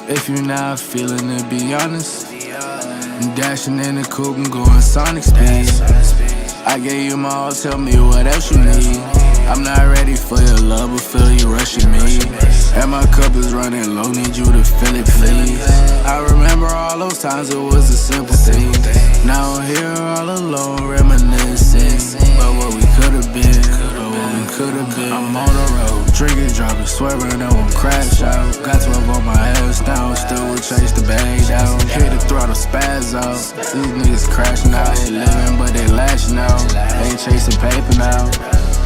If you're not feeling it, be honest. I'm dashing in the coupe and going sonic speed. I gave you my all, tell me what else you need. I'm not ready for your love, but feel you rushing me. And my cup is running low, need you to fill it, please. I remember all those times it was a simple thing. Now I'm here all alone, reminiscing about what we could've been, I'm on the road, drinking, driving, swerving, I won't crash out. Got 12 on my ass down, still would chase the bag down. Hit the throttle, spaz out. These niggas crashing out, they living but they lashing out. Ain't chasing paper now.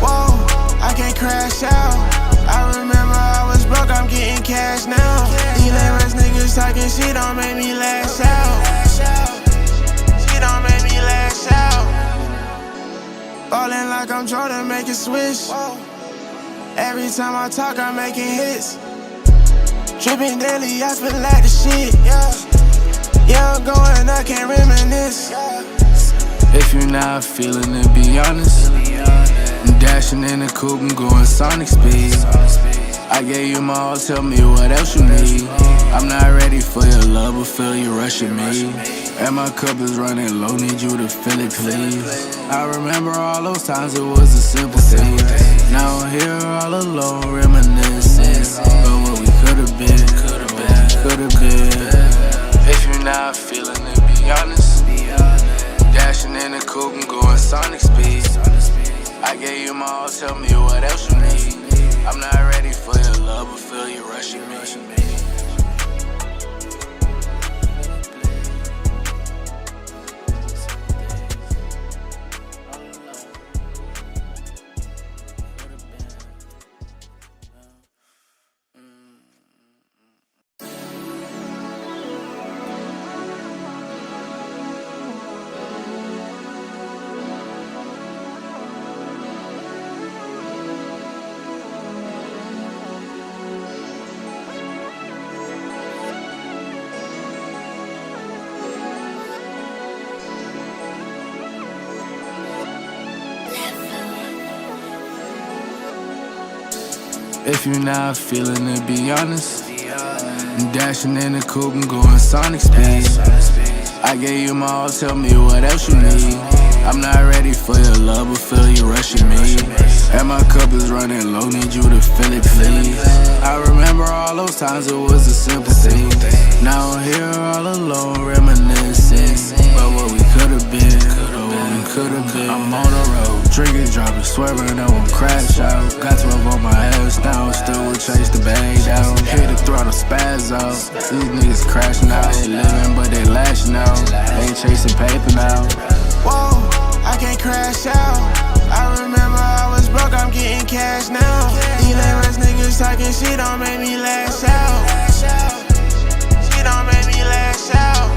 Whoa, I can't crash out. I remember I was broke, I'm getting cash now. These lame ass niggas talking shit don't make me lash out. She don't make me lash out. Ballin' like I'm Jordan, make it switch. Every time I talk, I'm making hits. Tripping daily, I feel like the shit. Yeah, I'm going, I can't reminisce. If you're not feeling it, be honest. I'm dashing in the coupe and going sonic speed. I gave you my all, tell me what else you need. I'm not ready for your love, but feel you rushing me. And my cup is running low, need you to fill it, please. I remember all those times it was a simple thing. Now I'm here all alone, reminiscing about what we could've been. If you're not feeling it, be honest. Dashing in the coupe and going sonic speed. I gave you my all, tell me what else you need. I'm not ready for your love, but feel you rushing me. If you're not feeling it, be honest. I'm dashing in the coupe and going sonic speed. I gave you my all, tell me what else you need. I'm not ready for your love, but feel you rushing me. And my cup is running low, need you to fill it, please. I remember all those times it was a simple thing. Now I'm here all alone, reminiscing about what we could've been. I'm on the road, drinking, driving, swerving, I won't crash out. Got 12 on my ass down, still would chase the bag down. Hit the throttle, spaz out. These niggas crashing out, they living but they lashing out. Ain't chasing paper now. Whoa, I can't crash out. I remember I was broke, I'm getting cash now. These lame ass niggas talking shit don't make me lash out. She don't make me lash out.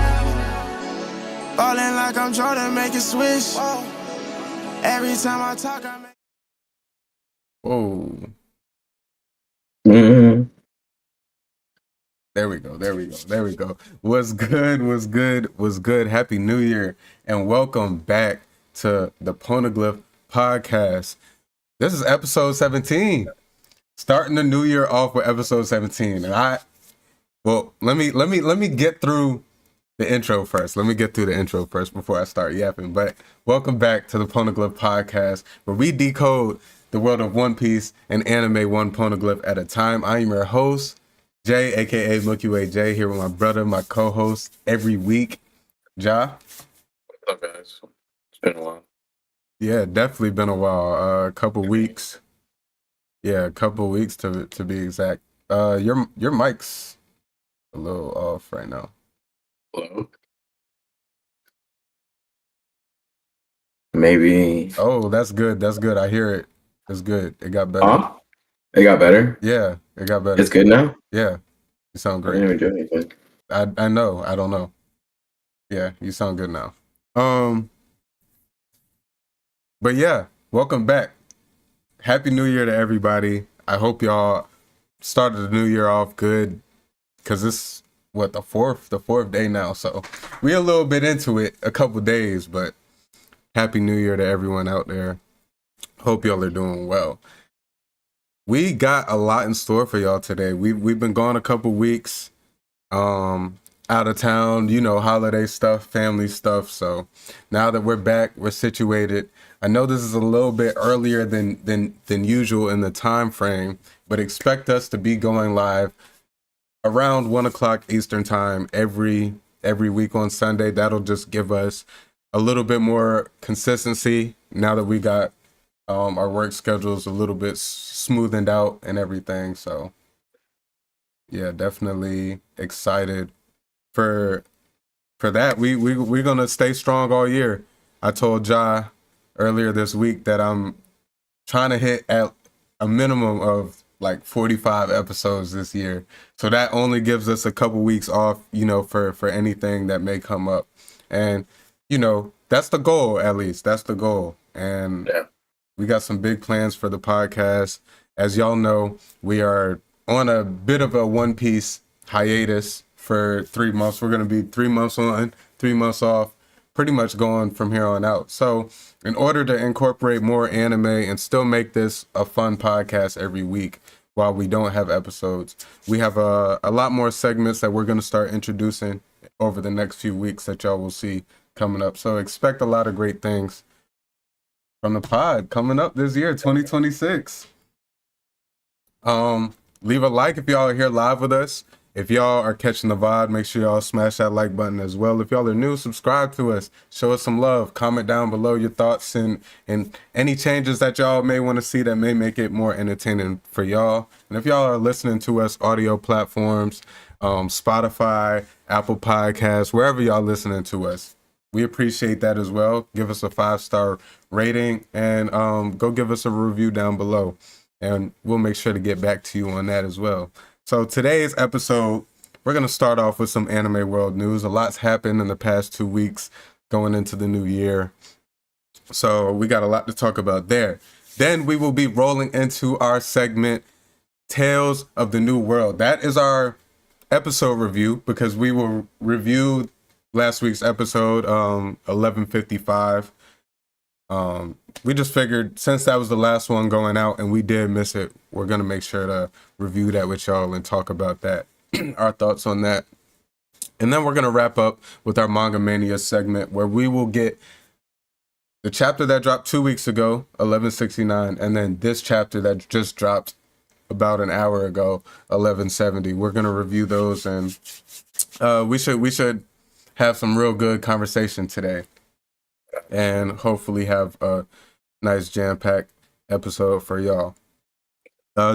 Ballin' like I'm Jordan, make it switch. Every time I talk, I make. Whoa. There we go. What's good? Happy New Year and welcome back to the Poneglyph Podcast. This is episode 17. Starting the new year off with episode 17. And let me get through the intro first. Let me get through the intro first before I start yapping. But welcome back to the Poneglyph Podcast, where we decode the world of One Piece and anime one poneglyph at a time. I am your host, Jay, aka Milky Way Jay, here with my brother, my co-host every week, Ja. What's up, guys? It's been a while. Yeah, definitely been a while. A couple weeks. Yeah, a couple weeks to be exact. Your mic's a little off right now. Hello? Maybe. Oh, that's good. I hear it. It's good. It got better. Huh? It got better? Yeah, it got better. It's good now? Yeah, you sound I didn't great. even do anything. I know. I don't know. Yeah, you sound good now. But yeah, welcome back. Happy New Year to everybody. I hope y'all started the new year off good, because it's the fourth day now. So we're a little bit into it, a couple days, but Happy New Year to everyone out there. Hope y'all are doing well. We got a lot in store for y'all today. We've been gone a couple weeks. out of town, holiday stuff, family stuff. So now that we're back, we're situated. I know this is a little bit earlier than usual in the time frame, but expect us to be going live around 1 o'clock Eastern time every week on Sunday. That'll just give us a little bit more consistency now that we got our work schedules a little bit smoothened out and everything. So yeah, definitely excited for that. We're gonna stay strong all year. I told Ja earlier this week that I'm trying to hit at a minimum of like 45 episodes this year. So that only gives us a couple weeks off, for anything that may come up. And, that's the goal, at least. That's the goal. And Yeah. we got some big plans for the podcast. As y'all know, we are on a bit of a One Piece hiatus for 3 months. We're going to be 3 months on, 3 months off, pretty much going from here on out. So in order to incorporate more anime and still make this a fun podcast every week while we don't have episodes, we have a lot more segments that we're going to start introducing over the next few weeks that y'all will see coming up. So expect a lot of great things from the pod coming up this year, 2026. Leave a like if y'all are here live with us. If y'all are catching the VOD, make sure y'all smash that like button as well. If y'all are new, subscribe to us. Show us some love. Comment down below your thoughts and any changes that y'all may want to see that may make it more entertaining for y'all. And if y'all are listening to us, audio platforms, Spotify, Apple Podcasts, wherever y'all listening to us, we appreciate that as well. Give us a 5-star rating and go give us a review down below. And we'll make sure to get back to you on that as well. So today's episode, we're going to start off with some anime world news. A lot's happened in the past 2 weeks going into the new year. So we got a lot to talk about there. Then we will be rolling into our segment, Tales of the New World. That is our episode review because we will review last week's episode, 1155. We just figured since that was the last one going out and we did miss it, we're going to make sure to review that with y'all and talk about that, our thoughts on that. And then we're going to wrap up with our Manga Mania segment where we will get the chapter that dropped 2 weeks ago, 1169, and then this chapter that just dropped about an hour ago, 1170. We're going to review those and we should have some real good conversation today. And hopefully have a nice jam-packed episode for y'all.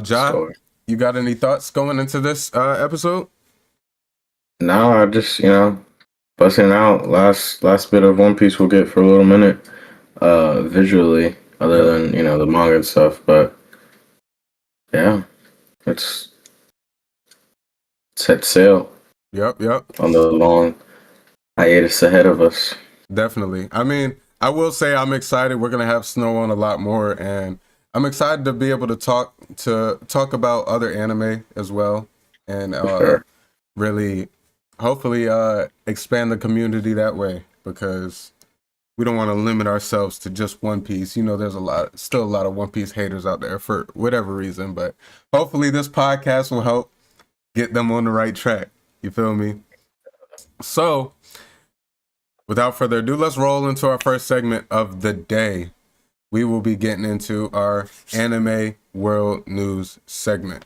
John, you got any thoughts going into this episode? No, I just, busting out last bit of One Piece we'll get for a little minute, visually, other than, the manga and stuff. But yeah, it's set sail. Yep. On the long hiatus ahead of us. Definitely. I mean, I will say I'm excited. We're gonna have Snow on a lot more, and I'm excited to be able to talk about other anime as well, and Sure. really, hopefully, expand the community that way because we don't want to limit ourselves to just One Piece. There's still a lot of One Piece haters out there for whatever reason, but hopefully this podcast will help get them on the right track. You feel me? So, without further ado, let's roll into our first segment of the day. We will be getting into our anime world news segment.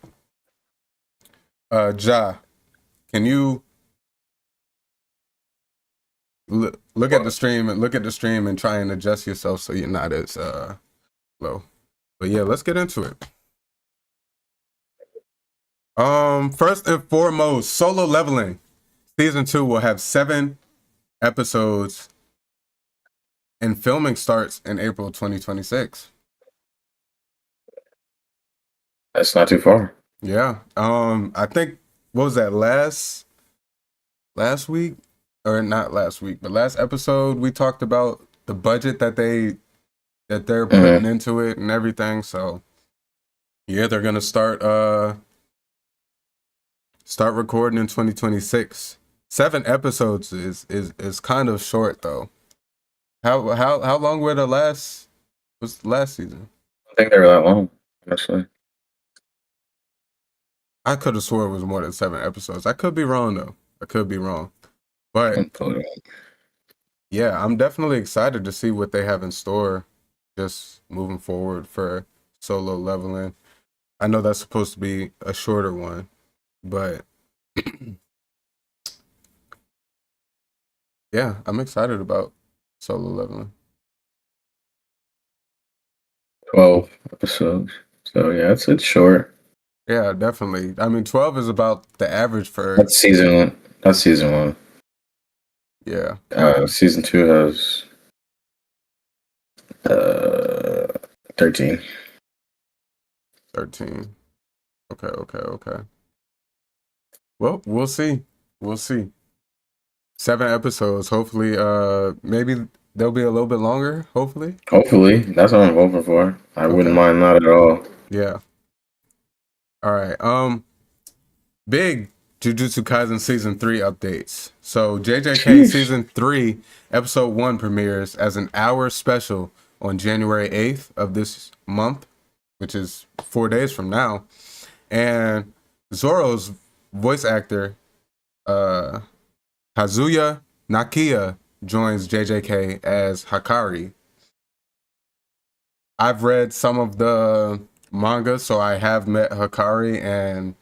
Ja, can you look at the stream and try and adjust yourself so you're not as low? But yeah, let's get into it. First and foremost, Solo Leveling season 2 will have 7 episodes and filming starts in April 2026. That's not too far. Yeah. I think, what was that, last week? Or not last week, but last episode we talked about the budget that they're putting into it and everything. So yeah, they're gonna start recording in 2026. 7 episodes is kind of short though. How long were the last season? I think they were that long, honestly. I could have swore it was more than 7 episodes. I could be wrong though. I could be wrong. But yeah, I'm definitely excited to see what they have in store just moving forward for Solo Leveling. I know that's supposed to be a shorter one, but yeah, I'm excited about Solo Leveling. 12 episodes. So yeah, it's short. Yeah, definitely. I mean, 12 is about the average for. That's season 1. That's season 1. Yeah. Season 2 has 13. 13. Okay. Well, we'll see. We'll see. 7 episodes. Hopefully, maybe they'll be a little bit longer. Hopefully. Hopefully, that's what I'm hoping for. I wouldn't Okay. mind that at all. Yeah. All right. Big Jujutsu Kaisen season 3 updates. So JJK season 3 episode 1 premieres as an hour special on January 8th of this month, which is 4 days from now. And Zoro's voice actor, Kazuya Nakia, joins JJK as Hakari. I've read some of the manga, so I have met Hakari, and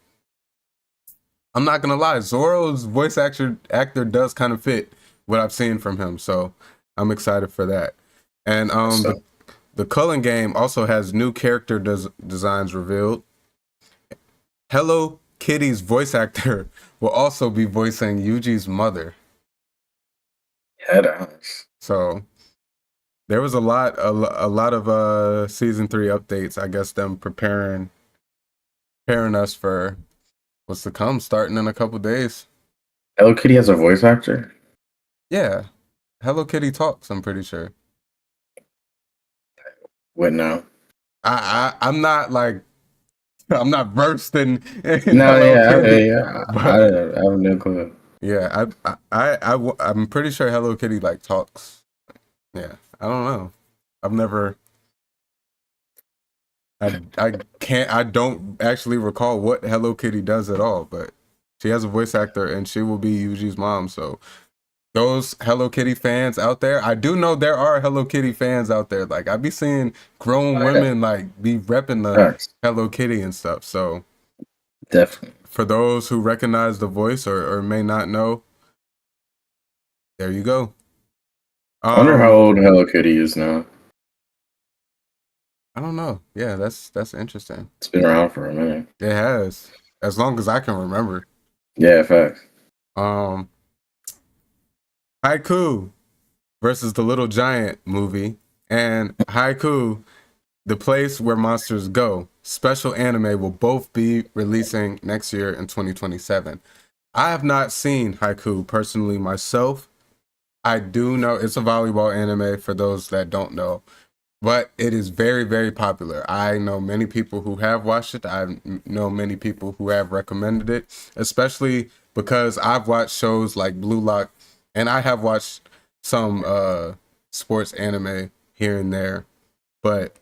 I'm not gonna lie, Zoro's voice actor does kind of fit what I've seen from him, so I'm excited for that. And the Cullen game also has new character designs revealed. Hello Kitty's voice actor will also be voicing Yuji's mother. Hiatus. So there was a lot of season 3 updates. I guess them preparing us for what's to come, starting in a couple days. Hello Kitty has a voice actor? Yeah. Hello Kitty talks, I'm pretty sure. What now? I'm not like I'm not versed in No, Hello Kitty, I have no clue. Yeah, I'm pretty sure Hello Kitty like talks. Yeah, I don't know. I've never. I don't actually recall what Hello Kitty does at all, but she has a voice actor and she will be Yuji's mom. So those Hello Kitty fans out there, I do know there are Hello Kitty fans out there. Like I be seeing grown women like be repping the Hello Kitty and stuff. So definitely, for those who recognize the voice or may not know, there you go. I wonder how old Hello Kitty is now. I don't know. Yeah, that's interesting. It's been around for a minute. It has, as long as I can remember. Yeah, facts. Haiku versus the Little Giant movie, and Haiku, The Place Where Monsters Go, special anime will both be releasing next year in 2027. I have not seen Haiku personally myself. I do know it's a volleyball anime for those that don't know, but it is very, very popular. I know many people who have watched it. I know many people who have recommended it, especially because I've watched shows like Blue Lock, and I have watched some sports anime here and there. But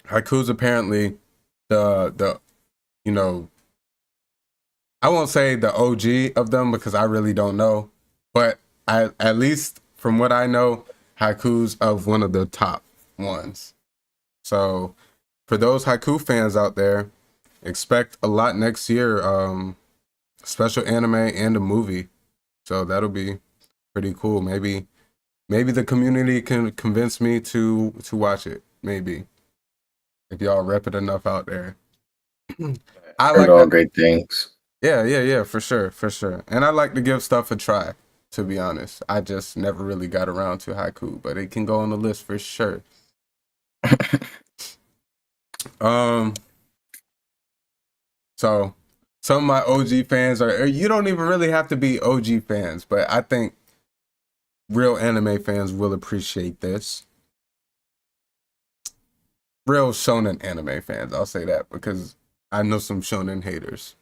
Haiku's apparently the you know, I won't say the OG of them because I really don't know, but at least from what I know, Haiku's of one of the top ones. So for those Haiku fans out there, expect a lot next year, special anime and a movie. So that'll be pretty cool. Maybe the community can convince me to watch it. Maybe if y'all rep it enough out there. I heard all great things. Yeah, for sure. And I like to give stuff a try, to be honest. I just never really got around to Haiku, but it can go on the list for sure. So some of my OG fans you don't even really have to be OG fans, but I think real anime fans will appreciate this. Real shonen anime fans, I'll say that, because I know some shonen haters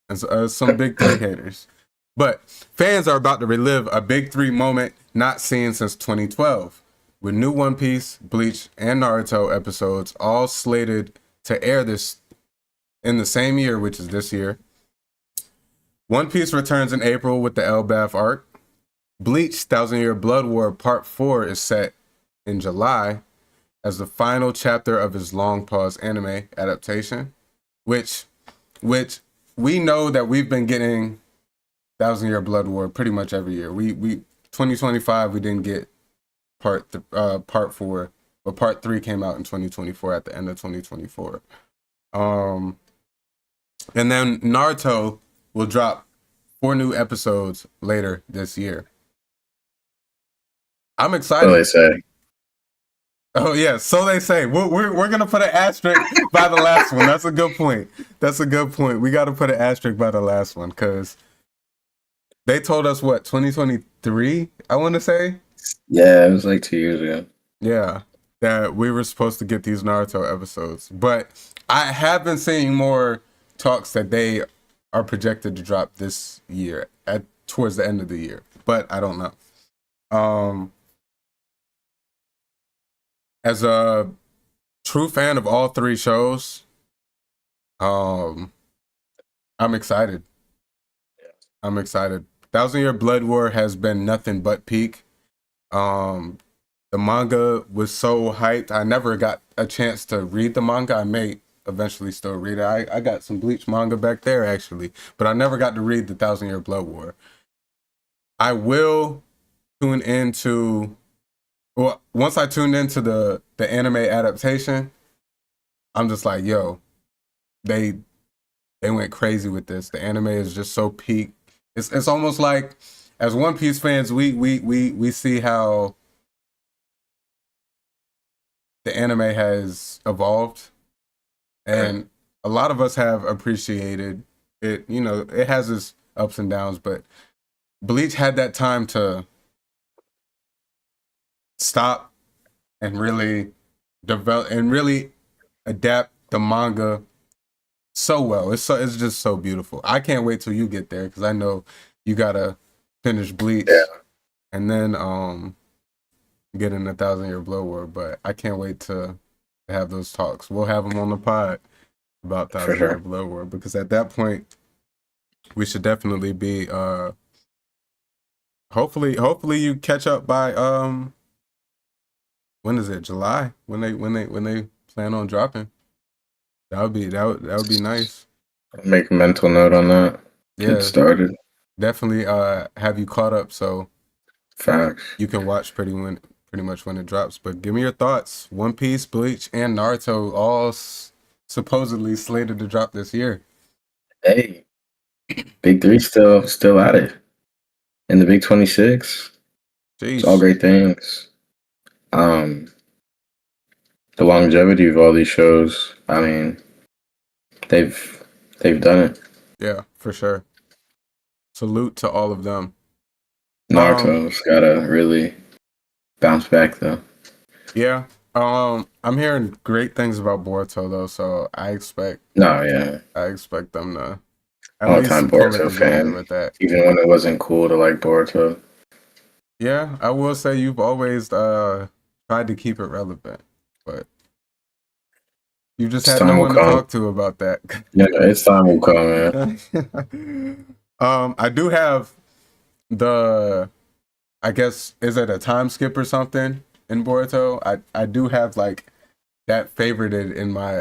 and some big 3 haters. But fans are about to relive a big 3 moment not seen since 2012, with new One Piece, Bleach, and Naruto episodes all slated to air this in the same year, which is this year. One Piece returns in April with the Elbaf arc. Bleach Thousand Year Blood War Part 4 is set in July as the final chapter of his long pause anime adaptation, which we know that we've been getting Thousand Year Blood War pretty much every year. We 2025 we didn't get part 4, but part 3 came out in 2024 at the end of 2024. And then Naruto will drop 4 new episodes later this year. I'm excited. So they say. Oh yeah, so they say. We're gonna put an asterisk by the last one. That's a good point. We got to put an asterisk by the last one because they told us what 2023. I want to say. Yeah, it was like 2 years ago. Yeah, that we were supposed to get these Naruto episodes, but I have been seeing more talks that they are projected to drop this year towards the end of the year, but I don't know. As a true fan of all 3 shows, I'm excited. I'm excited. Thousand Year Blood War has been nothing but peak. The manga was so hyped. I never got a chance to read the manga. I may eventually still read it. I got some Bleach manga back there actually, but I never got to read the Thousand Year Blood War. I will tune into. Well, once I tuned into the anime adaptation, I'm just like, yo, they went crazy with this. The anime is just so peak. It's almost like, as One Piece fans, we see how the anime has evolved, and a lot of us have appreciated it. You know, it has its ups and downs, but Bleach had that time to stop and really develop and really adapt the manga so well. It's just so beautiful. I can't wait till you get there because I know you gotta finish Bleach and then get in the Thousand Year Blood War. But I can't wait to have those talks. We'll have them on the pod about Thousand Year Blood War because at that point we should definitely be hopefully you catch up by when is it? July? When they plan on dropping? That would be nice. Make a mental note on that. Yeah, get started. Definitely have you caught up so facts you can watch pretty much when it drops. But give me your thoughts. One Piece, Bleach, and Naruto all supposedly slated to drop this year. Hey, Big 3 still at it. In the Big 26. Jeez. It's all great things. The longevity of all these shows, I mean, they've done it. Yeah, for sure. Salute to all of them. Naruto's gotta really bounce back though. Yeah. I'm hearing great things about Boruto though, so I expect them to all time Boruto fan with that. Even when it wasn't cool to like Boruto. Yeah, I will say you've always tried to keep it relevant, but you just had no one to talk to about that. Yeah, it's time will come, man. I do have I guess, is it a time skip or something in Boruto? I do have like that favorited in my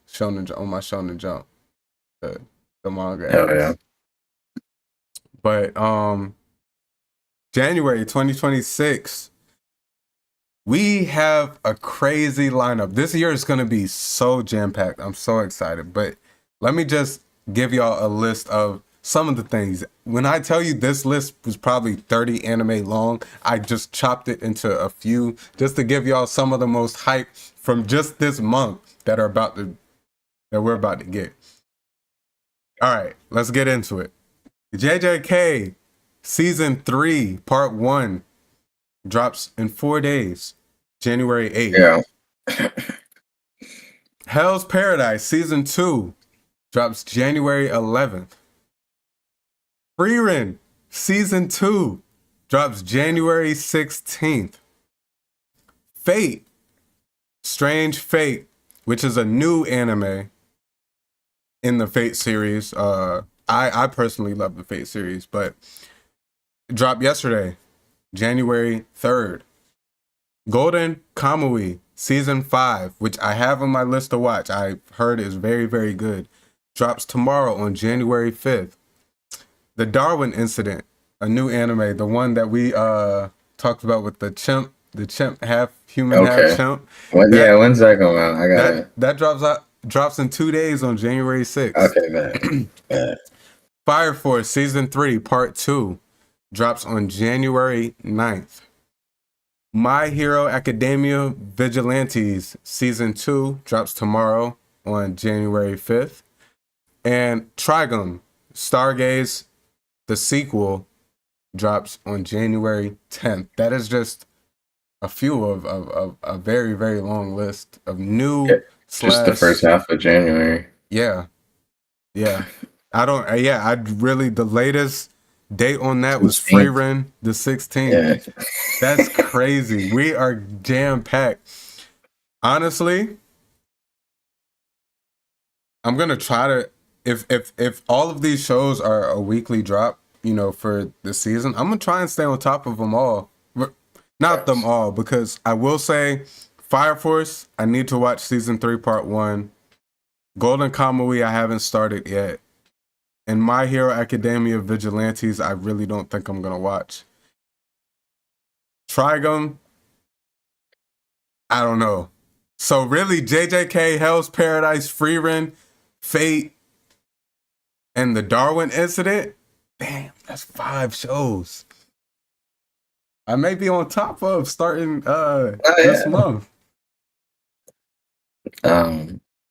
Shonen Jump, the manga. Hell yeah. But January 2026, we have a crazy lineup. This year is going to be so jam-packed. I'm so excited. But let me just give y'all a list of some of the things. When I tell you this list was probably 30 anime long, I just chopped it into a few just to give y'all some of the most hype from just this month that we're about to get. All right, let's get into it. JJK Season 3, Part 1 drops in 4 days, January 8th. Yeah. Hell's Paradise Season 2 drops January 11th. Frieren Season 2 drops January 16th. Fate, Strange Fate, which is a new anime in the Fate series. I I personally love the Fate series, but it dropped yesterday, January 3rd. Golden Kamuy Season 5, which I have on my list to watch. I heard is very, very good. Drops tomorrow on January 5th. The Darwin Incident, a new anime, the one that we talked about with the chimp half human, half chimp. When's that coming out? I got it. That drops in 2 days on January 6th. Okay, man. Fire Force Season 3 Part 2 drops on January 9th. My Hero Academia Vigilantes Season 2 drops tomorrow on January 5th. And Trigun Stargaze, the sequel, drops on January 10th. That is just a few of a very, very long list of new just the first half of January. Yeah. The latest date on that was Freerun the 16th. Yeah. That's crazy. We are jam-packed. Honestly, I'm gonna try to, if all of these shows are a weekly drop, for the season, I'm gonna try and stay on top of them all. Not them all, because I will say Fire Force, I need to watch Season 3 Part 1. Golden Kamuy, I haven't started yet. And My Hero Academia Vigilantes, I really don't think I'm going to watch. Trigun, I don't know. So really, JJK, Hell's Paradise, Freerun, Fate, and the Darwin Incident? Damn, that's 5 shows. I may be on top of starting this month.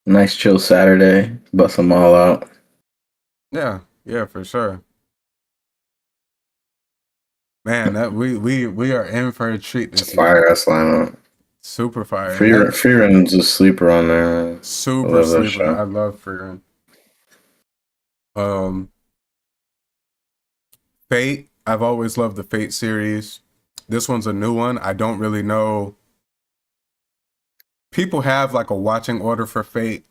Nice chill Saturday. Bust them all out. Yeah, for sure. Man, that we are in for a treat this fire ass lineup. Super fire. Freerun's a sleeper on there. Super sleeper. I love Freerun. Fate. I've always loved the Fate series. This one's a new one. I don't really know. People have like a watching order for Fate.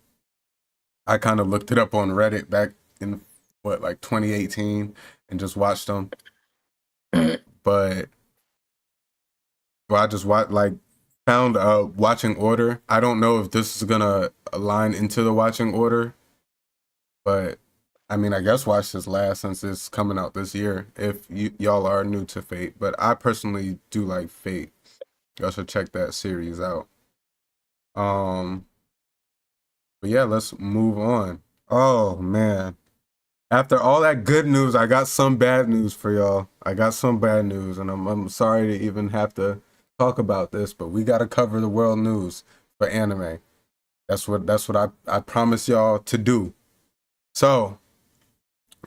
I kind of looked it up on Reddit back in 2018 and just watched them. But I just found a watching order. I don't know if this is gonna align into the watching order, but I mean, I guess watch this last since it's coming out this year. If y'all are new to Fate, but I personally do like Fate. Y'all should check that series out. But yeah, let's move on. Oh man. After all that good news, I got some bad news for y'all. I got some bad news, and I'm sorry to even have to talk about this, but we gotta cover the world news for anime. That's what I promise y'all to do. So,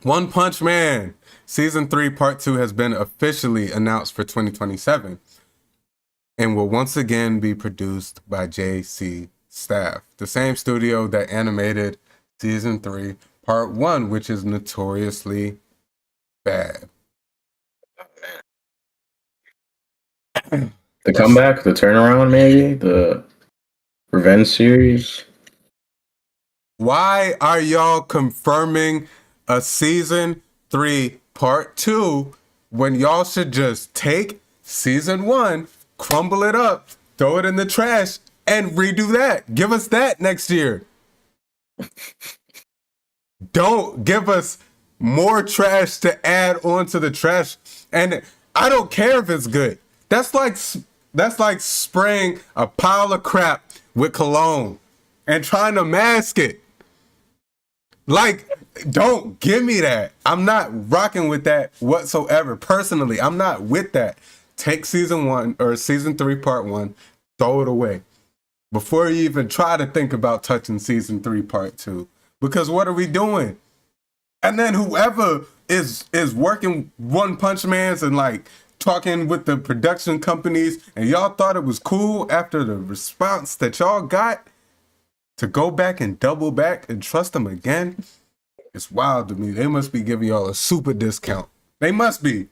One Punch Man Season 3 Part 2 has been officially announced for 2027 and will once again be produced by JC Staff, the same studio that animated Season 3 Part 1, which is notoriously bad. The comeback, the turnaround, maybe? The revenge series? Why are y'all confirming a Season 3 Part 2 when y'all should just take Season 1, crumble it up, throw it in the trash, and redo that? Give us that next year. Don't give us more trash to add on to the trash. And I don't care if it's good. That's like spraying a pile of crap with cologne and trying to mask it. Like, don't give me that. I'm not rocking with that whatsoever. Personally, I'm not with that. Take Season 1 or Season 3 Part 1, throw it away before you even try to think about touching Season 3 Part 2. Because what are we doing? And then whoever is working One Punch Man's and talking with the production companies, and y'all thought it was cool after the response that y'all got, to go back and double back and trust them again, it's wild to me. They must be giving y'all a super discount. They must be.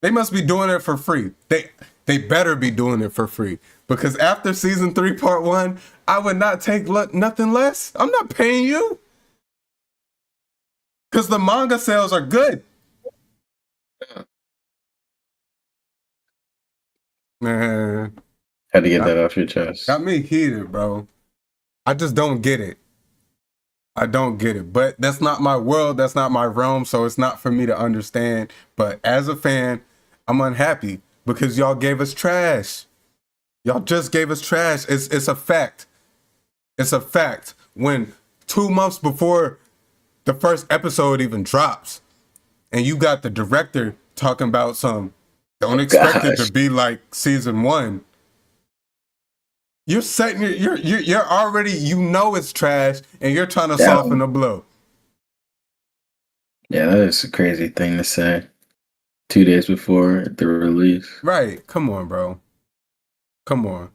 They must be doing it for free. They better be doing it for free. Because after Season 3 Part 1, I would not take nothing less. I'm not paying you. Because the manga sales are good. Man, Had to get that off your chest. got me heated, bro. I just don't get it. I don't get it. But that's not my world. That's not my realm. So it's not for me to understand. But as a fan, I'm unhappy because y'all gave us trash. Y'all just gave us trash. It's a fact. It's a fact. When 2 months before the first episode even drops, and you got the director talking about don't expect it to be like season 1. You're setting you're already, it's trash, and you're trying to soften the blow. Yeah, that is a crazy thing to say 2 days before the release. Right. Come on, bro. Come on.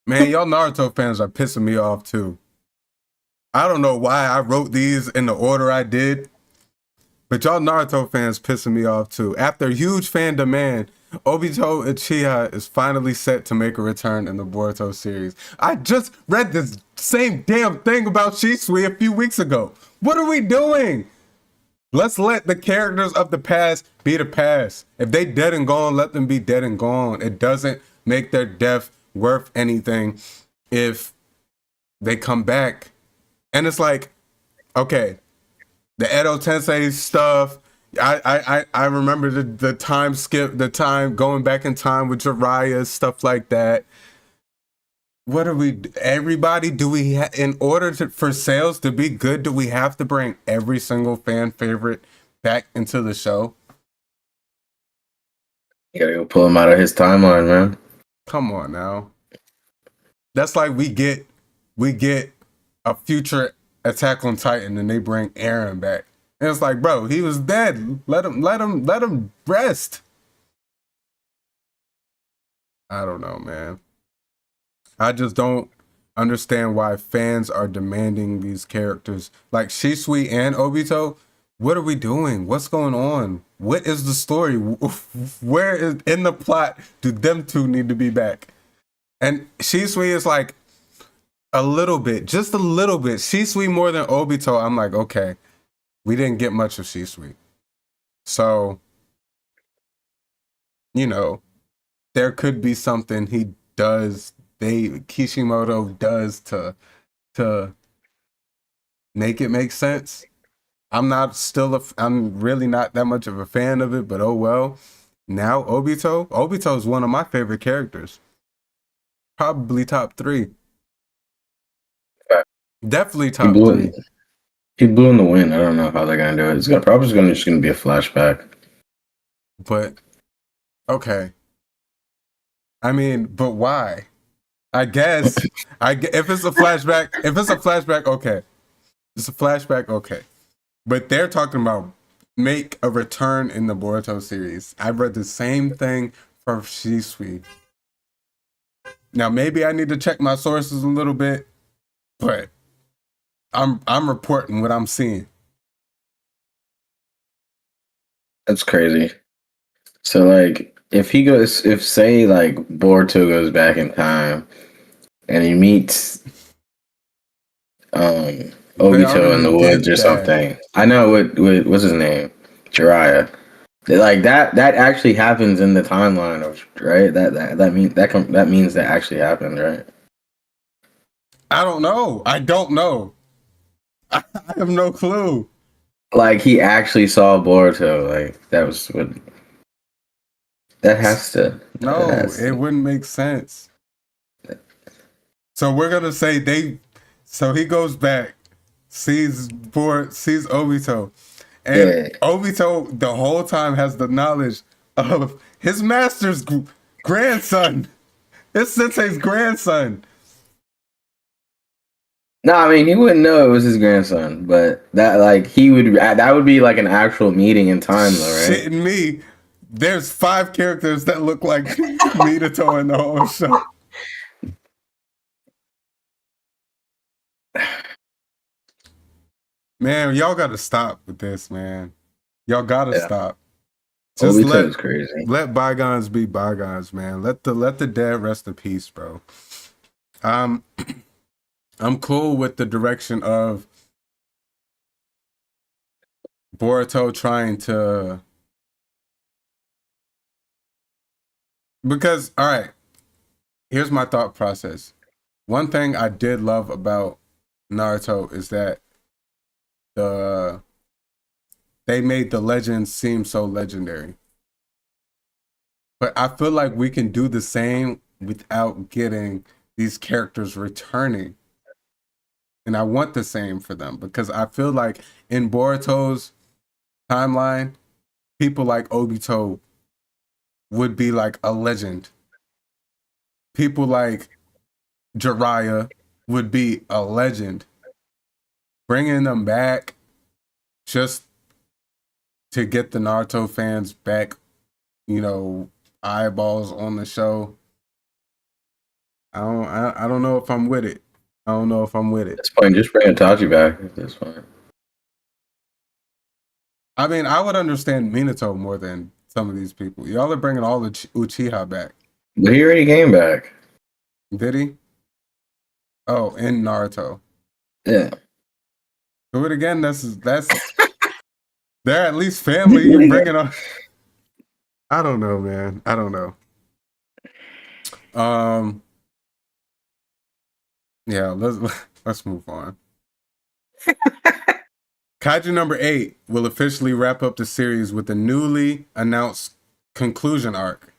Man, y'all Naruto fans are pissing me off too. I don't know why I wrote these in the order I did, but y'all Naruto fans pissing me off too. After huge fan demand, Obito Uchiha is finally set to make a return in the Boruto series. I just read this same damn thing about Shisui a few weeks ago. What are we doing? Let's let the characters of the past be the past. If they dead and gone, let them be dead and gone. It doesn't make their death worth anything if they come back. And it's like, okay, the Edo Tensei stuff, I remember the time skip, the time going back in time with Jiraiya, stuff like that. What are we, everybody, do we, in order for sales to be good, do we have to bring every single fan favorite back into the show? You gotta go pull him out of his timeline, man. Come on now. That's like we get a future Attack on Titan and they bring Eren back. And it's like, bro, he was dead. Let him rest. I don't know, man. I just don't understand why fans are demanding these characters. Like Shisui and Obito, what are we doing? What's going on? What is the story? Where is in the plot do them two need to be back? And Shisui is like a little bit, just a little bit. Shisui more than Obito. I'm like, okay, we didn't get much of Shisui. So, there could be something he does, Kishimoto does to make it make sense. I'm really not that much of a fan of it, but oh well. Now Obito is one of my favorite characters. Probably top 3. Definitely top 3. He blew in the wind. I don't know how they're gonna do it. It's probably just gonna be a flashback. But okay. I mean, but why? I guess if it's a flashback, okay. It's a flashback, okay. But they're talking about make a return in the Boruto series. I've read the same thing for Shisui. Now maybe I need to check my sources a little bit, but I'm reporting what I'm seeing. That's crazy. So like if say like Boruto goes back in time and he meets Obito in the woods or something. I know what's his name? Jiraiya. Like that actually happens in the timeline, right? That means that actually happened, right? I don't know. I I have no clue. Like he actually saw Boruto. Like that was what. That has to. No, it wouldn't make sense. So we're gonna say so he goes back, sees Obito, and Obito the whole time has the knowledge of his master's grandson, his sensei's grandson. No, I mean he wouldn't know it was his grandson, but that would be like an actual meeting in time, though, right? Shitting me. There's 5 characters that look like Minato in the whole show. Man, y'all gotta stop with this, man. Y'all gotta stop. Just let bygones be bygones, man. Let the dead rest in peace, bro. I'm cool with the direction of Boruto trying to, because all right, here's my thought process. One thing I did love about Naruto is that they made the legends seem so legendary. But I feel like we can do the same without getting these characters returning. And I want the same for them because I feel like in Boruto's timeline, people like Obito would be like a legend. People like Jiraiya would be a legend. Bringing them back just to get the Naruto fans back, eyeballs on the show. I don't know if I'm with it. I don't know if I'm with it. That's fine. Just bring Itachi back. That's fine. I mean, I would understand Minato more than some of these people. Y'all are bringing all the Uchiha back. But he already came back. Did he? Oh, in Naruto. Yeah. Do it again. That's they're at least family. You bring it on. I don't know, man. I don't know. Yeah, let's move on. Kaiju number 8 will officially wrap up the series with a newly announced conclusion arc.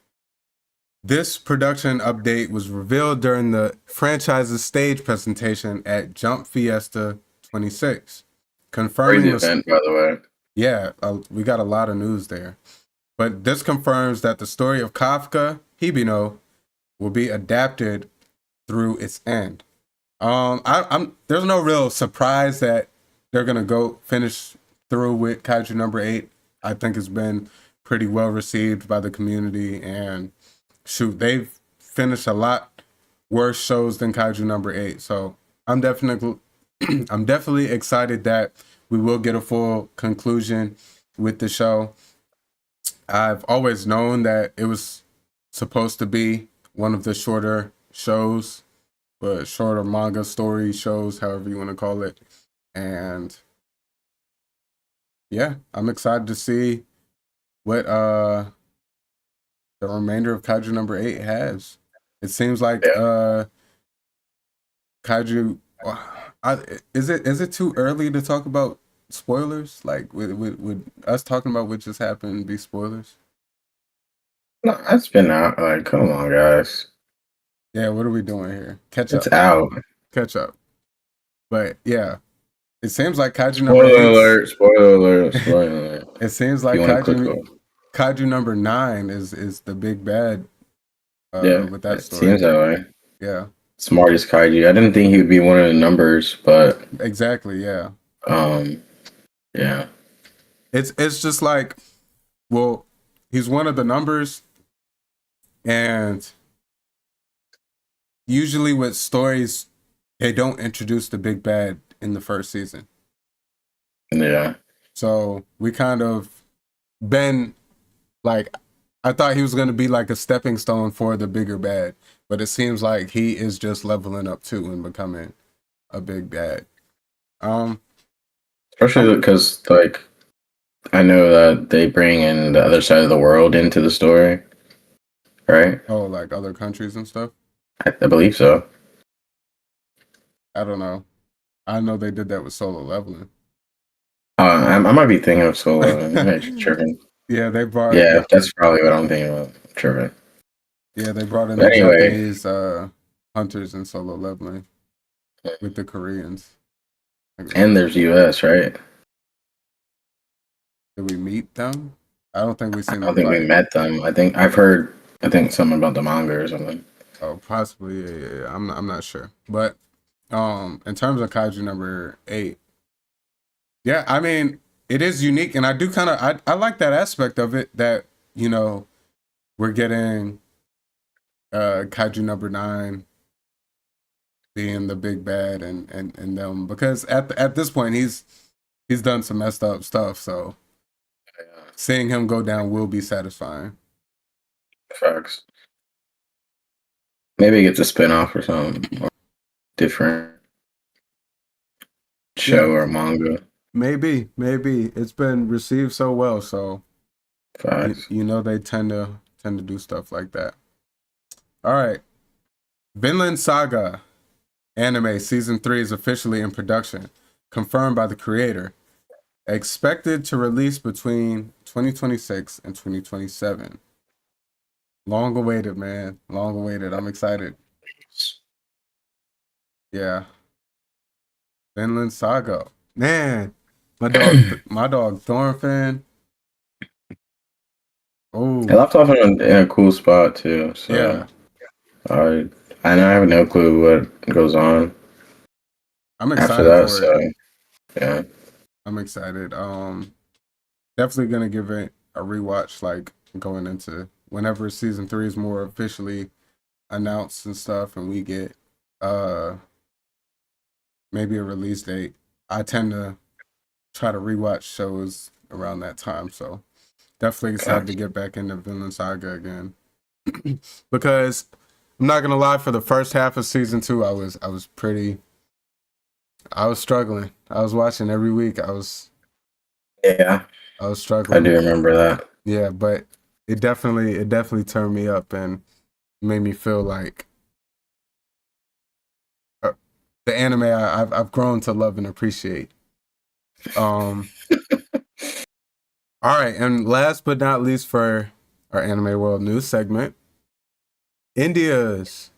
This production update was revealed during the franchise's stage presentation at Jump Fiesta 26. Confirming Crazy event, by the way. Yeah, we got a lot of news there. But this confirms that the story of Kafka Hibino will be adapted through its end. There's no real surprise that they're gonna go finish through with Kaiju number 8. I think it's been pretty well received by the community, and shoot, they've finished a lot worse shows than Kaiju number 8. So I'm definitely excited that we will get a full conclusion with the show. I've always known that it was supposed to be one of the shorter shows, but shorter manga story shows, however you want to call it. And yeah, I'm excited to see what the remainder of Kaiju number 8 has. It seems like Kaiju. Is it too early to talk about spoilers? Like, would us talking about what just happened be spoilers? No, that's been out. Like, come on, guys. Yeah, what are we doing here? Catch up. It's out. Catch up. But yeah, it seems like Kaiju number 8. Spoiler alert. It seems like Kaiju number 9 is the big bad. With that story. Seems that way. Yeah. Smartest Kaiju. I didn't think he would be one of the numbers, but exactly, yeah. Yeah. It's just like, well, he's one of the numbers, and usually with stories, they don't introduce the big bad in the first season. Yeah. So we kind of been like, I thought he was going to be like a stepping stone for the bigger bad, but it seems like he is just leveling up too and becoming a big bad. Especially because, like, I know that they bring in the other side of the world into the story, right? Oh, like other countries and stuff? I believe so. I don't know. I know they did that with Solo Leveling. I might be thinking of Solo. Tripping. Yeah, they brought. Yeah, that's probably what I'm thinking about. Tripping. Yeah, they brought in the Japanese hunters in Solo Leveling with the Koreans. And there's US, right? Did we meet them? I don't think we seen. I don't think we met them. I think I've heard. I think something about the manga or something. Oh, possibly. Yeah. I'm not sure, but in terms of Kaiju number 8, yeah, I mean, it is unique, and I do kind of I like that aspect of it, that we're getting Kaiju number 9 being the big bad and them, because at this point he's done some messed up stuff, so seeing him go down will be satisfying. Facts. Maybe he gets a spinoff or something or different. show or manga. Maybe it's been received so well, so Facts. you know they tend to do stuff like that. All right, Vinland Saga anime season 3 is officially in production, confirmed by the creator. Expected to release between 2026 and 2027. Long awaited, man. Long awaited. I'm excited. Yeah. Vinland Saga. Man, my dog Thornfinn. Oh, I left off in a cool spot too. So yeah. I have no clue what goes on I'm after excited that. for So it. yeah, I'm excited. Definitely gonna give it a rewatch, like going into whenever season 3 is more officially announced and stuff, and we get maybe a release date. I tend to try to rewatch shows around that time, so definitely excited to get back into Vinland Saga again. Because I'm not gonna lie, for the first half of season 2, I was struggling. I was watching every week. I was struggling. I do remember that. Yeah, but it definitely turned me up and made me feel like the anime I've grown to love and appreciate. All right, and last but not least for our Anime World News segment, India's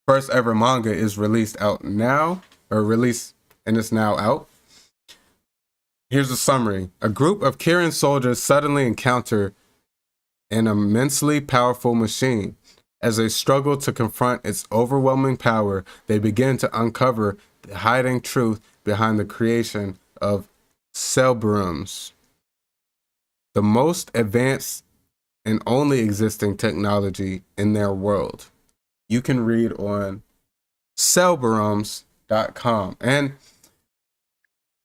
first ever manga is released and it's now out. Here's a summary. A group of Kirin soldiers suddenly encounter an immensely powerful machine. As they struggle to confront its overwhelming power, they begin to uncover the hiding truth behind the creation of Cerberums, the most advanced and only existing technology in their world. You can read on Cerberums.com. And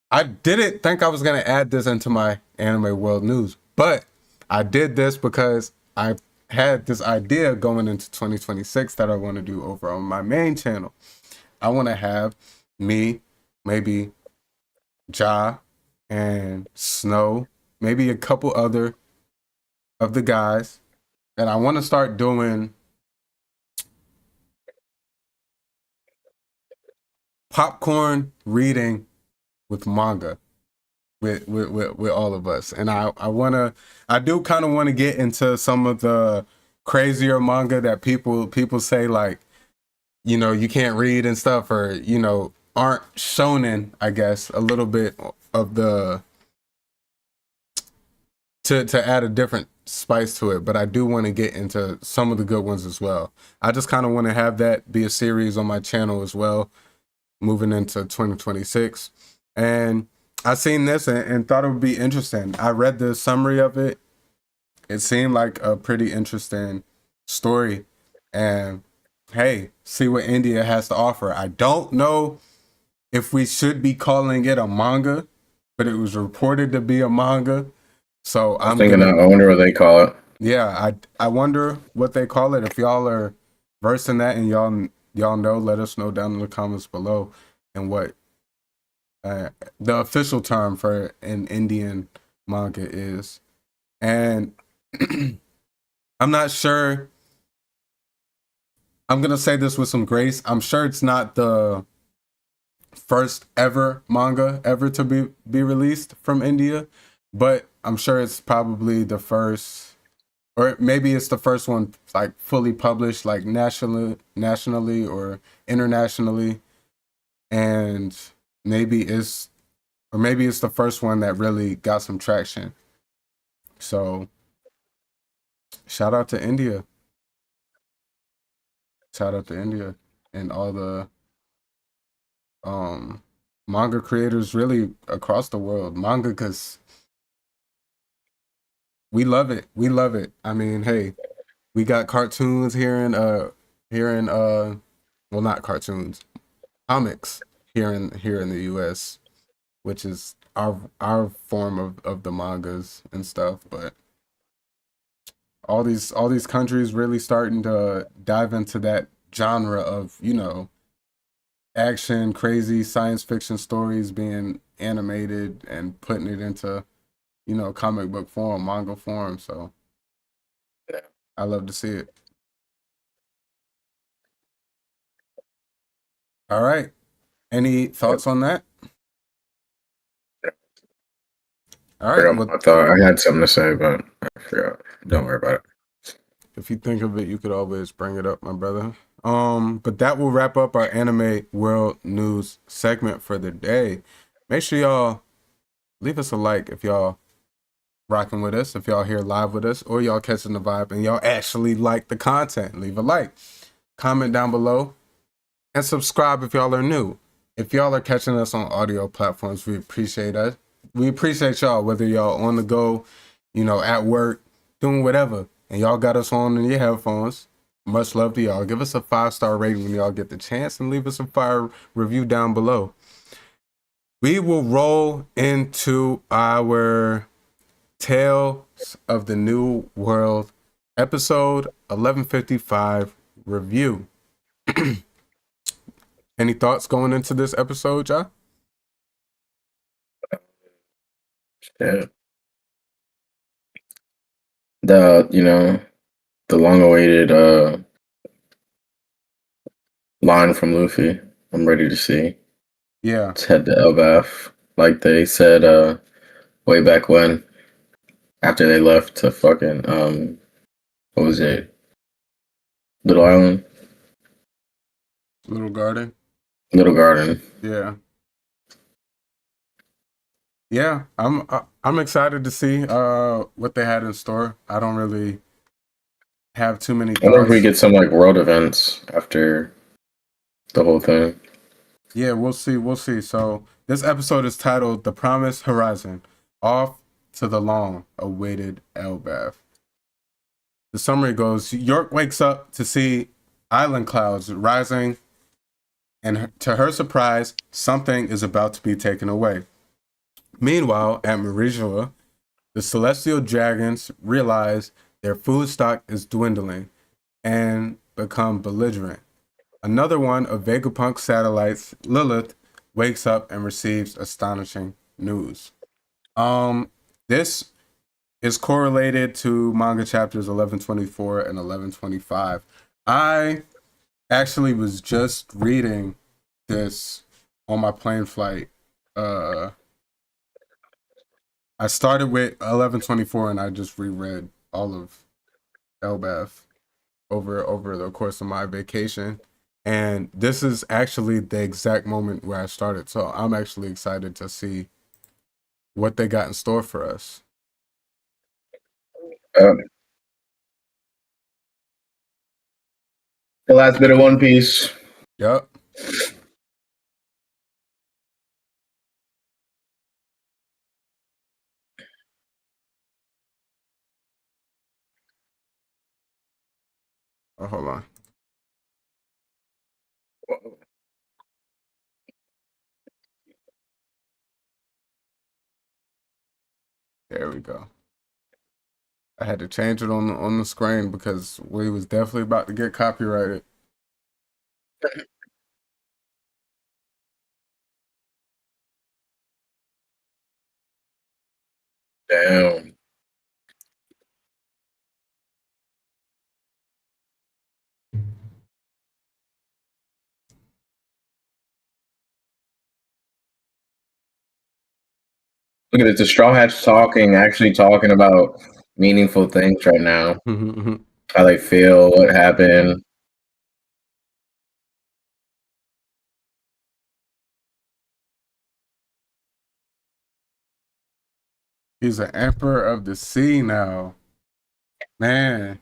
I didn't think I was going to add this into my Anime World News, but I did this because I had this idea going into 2026 that I want to do over on my main channel. I want to have me, maybe Ja and Snow, maybe a couple other of the guys, and I want to start doing popcorn reading with manga with all of us. And I do kind of want to get into some of the crazier manga that people say, like, you know, you can't read and stuff, or, you know, aren't shonen, I guess, a little bit of the to add a different spice to it. But I do want to get into some of the good ones as well. I just kind of want to have that be a series on my channel as well, moving into 2026. And I seen this and thought it would be interesting. I read the summary of it. It seemed like a pretty interesting story. And hey, see what India has to offer. I don't know if we should be calling it a manga, but it was reported to be a manga. So I wonder what they call it. Yeah, I wonder what they call it. If y'all are versed in that and y'all know, let us know down in the comments below, and what the official term for an Indian manga is. And I'm not sure. I'm gonna say this with some grace. I'm sure it's not the first ever manga ever to be released from India, but I'm sure it's probably the first, or maybe it's the first one like fully published, like nationally or internationally, and maybe it's the first one that really got some traction. So shout out to India. Shout out to India and all the manga creators really across the world. Manga, because we love it. We love it. I mean, hey, we got cartoons here in well, not cartoons, comics here in the US, which is our form of the mangas and stuff. But all these countries really starting to dive into that genre of, you know, action, crazy science fiction stories being animated and putting it into, comic book form, manga form. So Yeah. I love to see it. All right. Any thoughts on that? All right. Well, I thought I had something to say, but I forgot. Don't worry about it. if you think of it, you could always bring it up, my brother. But that will wrap up our anime world news segment for the day. Make sure y'all leave us a like if y'all rocking with us, if y'all here live with us, or y'all catching the vibe and y'all actually like the content. Leave a like, comment down below, and subscribe if y'all are new. If y'all are catching us on audio platforms, we appreciate us. We appreciate y'all, whether y'all on the go, at work, doing whatever, and y'all got us on in your headphones. Much love to y'all. Give us a 5-star rating when y'all get the chance, and leave us a fire review down below. We will roll into our Tales of the New World episode 1155 review. Any thoughts going into this episode, Ja? Yeah. The long-awaited line from Luffy. I'm ready to see. Yeah. Let's head to Elbaf, like they said way back when, after they left to fucking what was it? Little Island? Little Garden. Little Garden. Yeah. Yeah, I'm excited to see what they had in store. I don't really have too many I wonder if we thoughts. get some like world events after the whole thing. Yeah, we'll see. So this episode is titled "The Promised Horizon: Off to the Long-Awaited Elbaf." The summary goes: York wakes up to see island clouds rising, and to her surprise, something is about to be taken away. Meanwhile, at Meridian, the celestial dragons realize their food stock is dwindling and become belligerent. Another one of Vegapunk's satellites, Lilith, wakes up and receives astonishing news. This is correlated to manga chapters 1124 and 1125. I actually was just reading this on my plane flight. I started with 1124 and I just reread all of Elbaf over the course of my vacation. And this is actually the exact moment where I started. So I'm actually excited to see what they got in store for us. The last bit of One Piece. Yep. Oh, hold on. There we go. I had to change it on the screen because we was definitely about to get copyrighted. Damn. Look at it. The Straw Hats actually talking about meaningful things right now. How they feel, what happened. He's an emperor of the sea now. Man.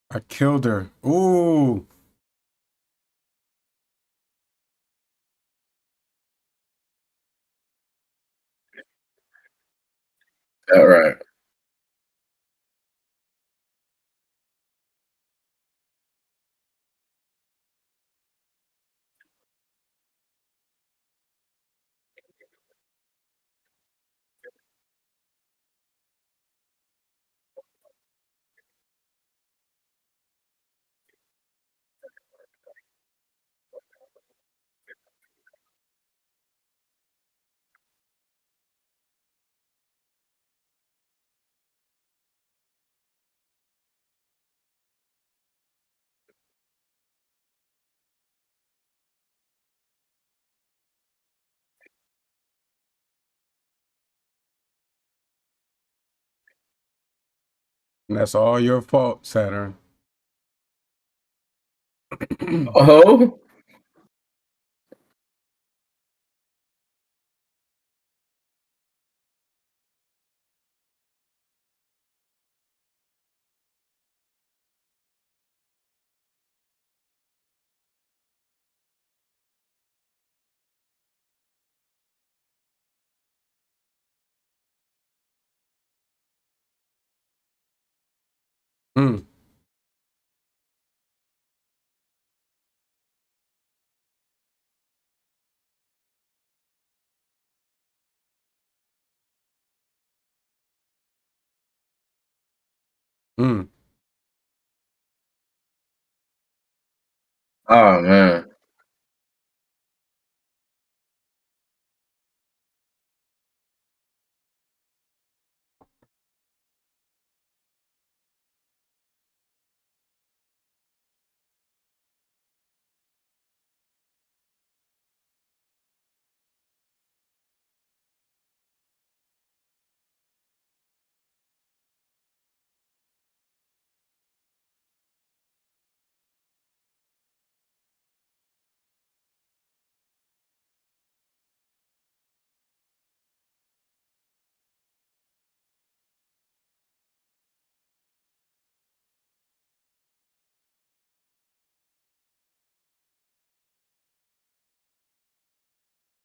I killed her. Ooh. All right. And that's all your fault, Saturn. Oh, Mm. Mm. oh man.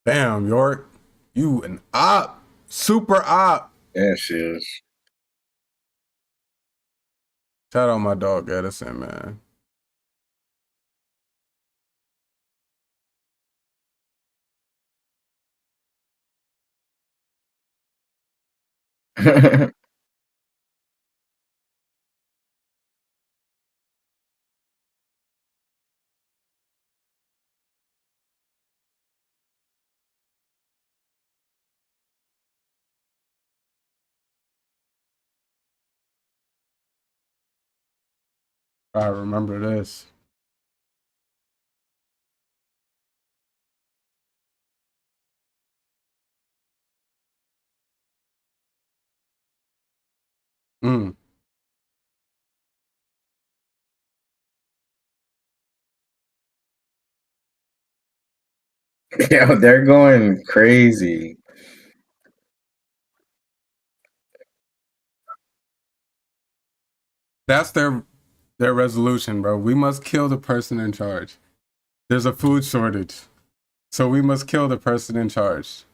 Damn, York. You an op. Super op. Yeah, she is. Shout out my dog Edison, man. I remember this. Mm. Yeah, they're going crazy. That's their resolution, bro. We must kill the person in charge. There's a food shortage. So we must kill the person in charge.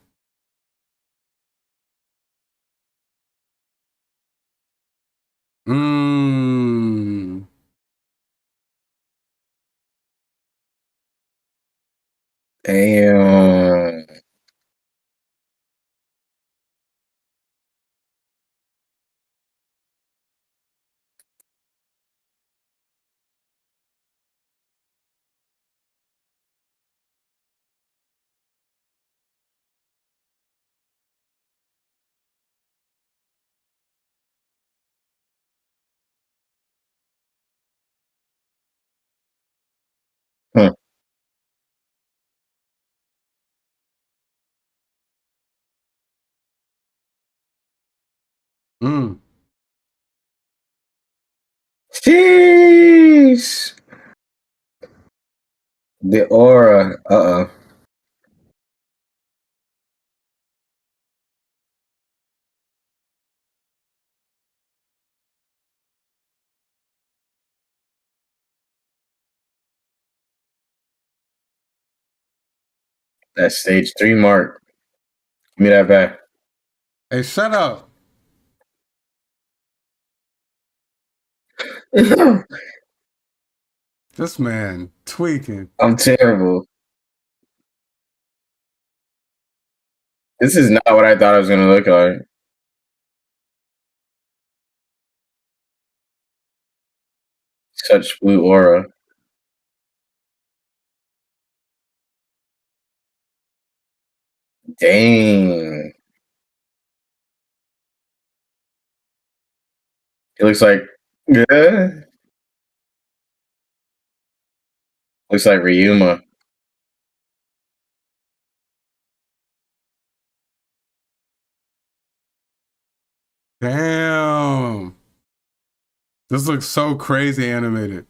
Mmm. Damn. Huh. Mm. Jeez. The aura. Uh-oh. That stage 3 mark. Give me that back. Hey, shut up. This man tweaking. I'm terrible. This is not what I thought it was gonna look like. Such blue aura. Dang. It looks like yeah. Looks like Ryuma. Damn. This looks so crazy animated.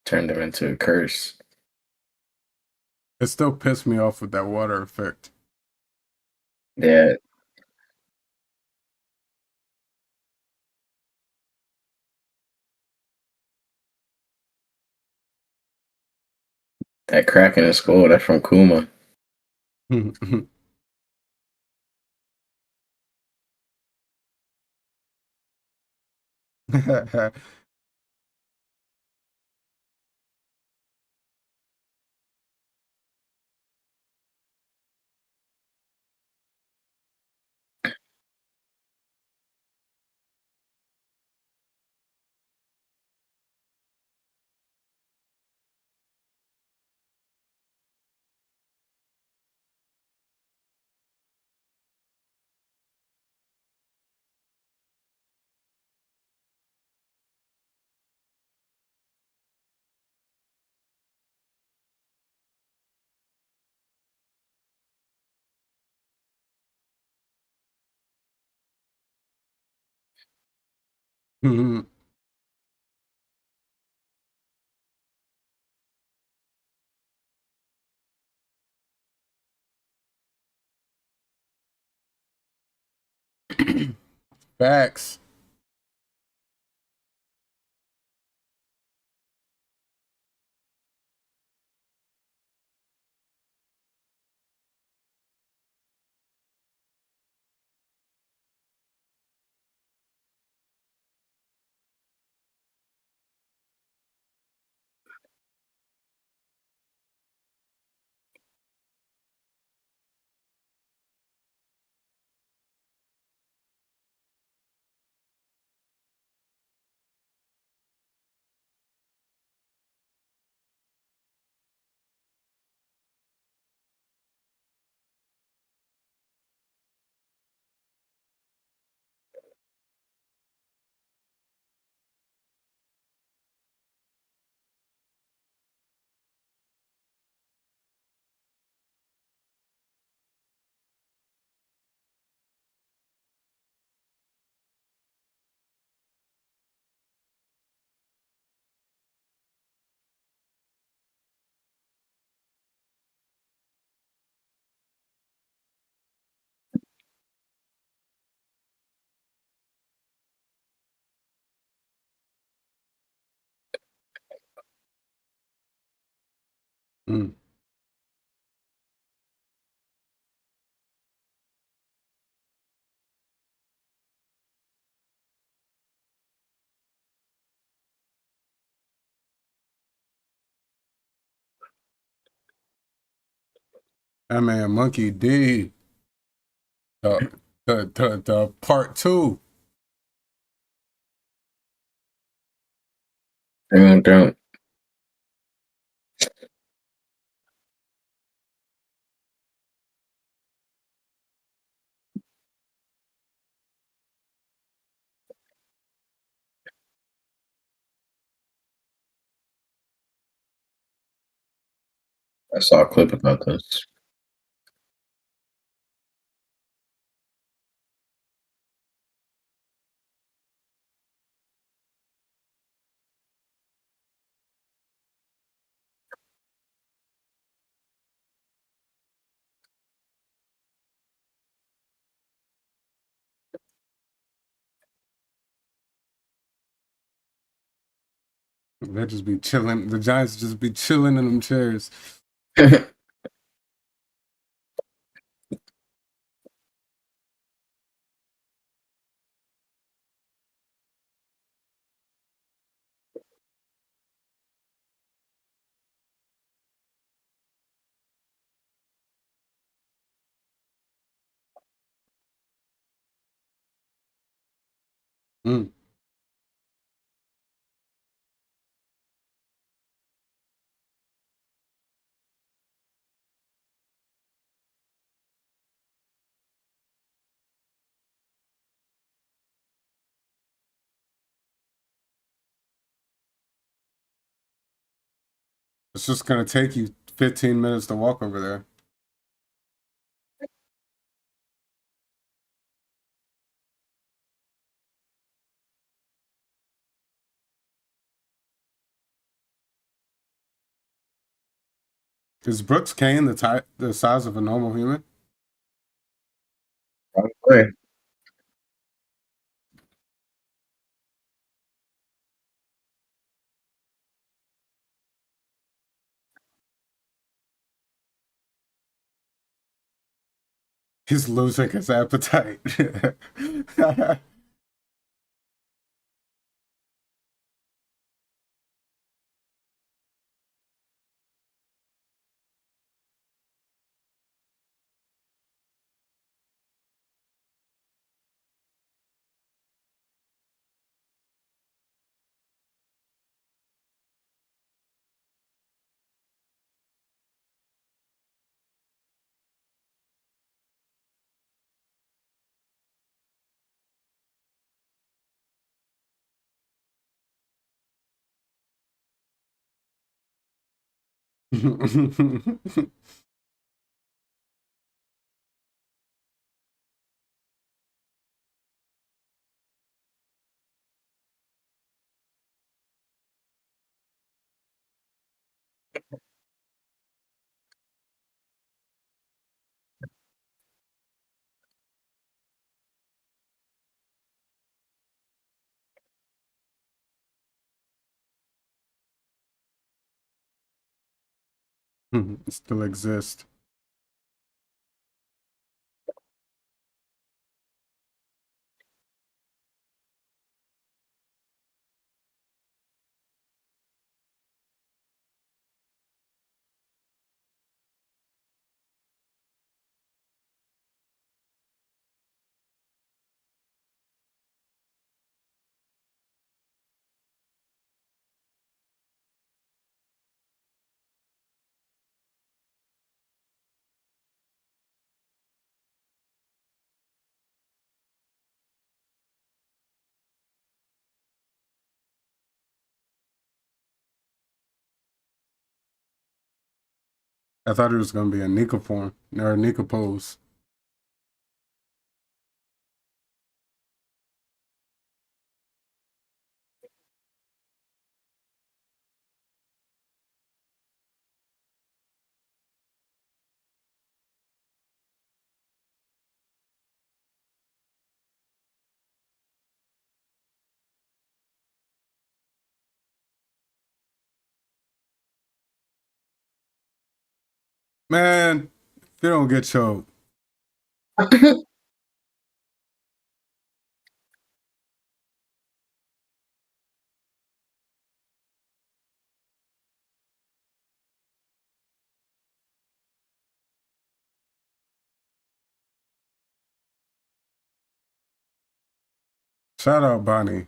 Turned him into a curse. It still pissed me off with that water effect. Yeah. That crack in his skull, that's from Kuma. Facts. Mm. That man, Monkey D. The part two. Don't. I saw a clip about this. They just be chilling. The Giants just be chilling in them chairs. Mm. It's just gonna take you 15 minutes to walk over there. Is Brooks Kane the size of a normal human? Probably. He's losing his appetite. Still exist. I thought it was gonna be a Nika form or a Nika pose. Man, if you don't get choked. Shout out Bonnie.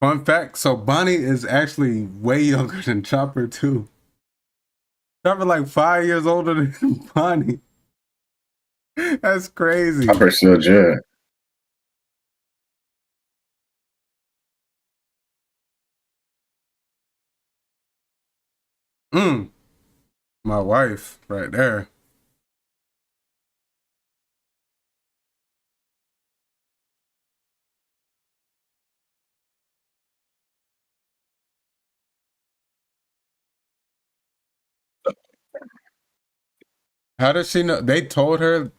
Fun fact, so Bonnie is actually way younger than Chopper too. Chopper like 5 years older than Bonnie. That's crazy. Upper still legit. Mm, my wife right there. How did she know? They told her.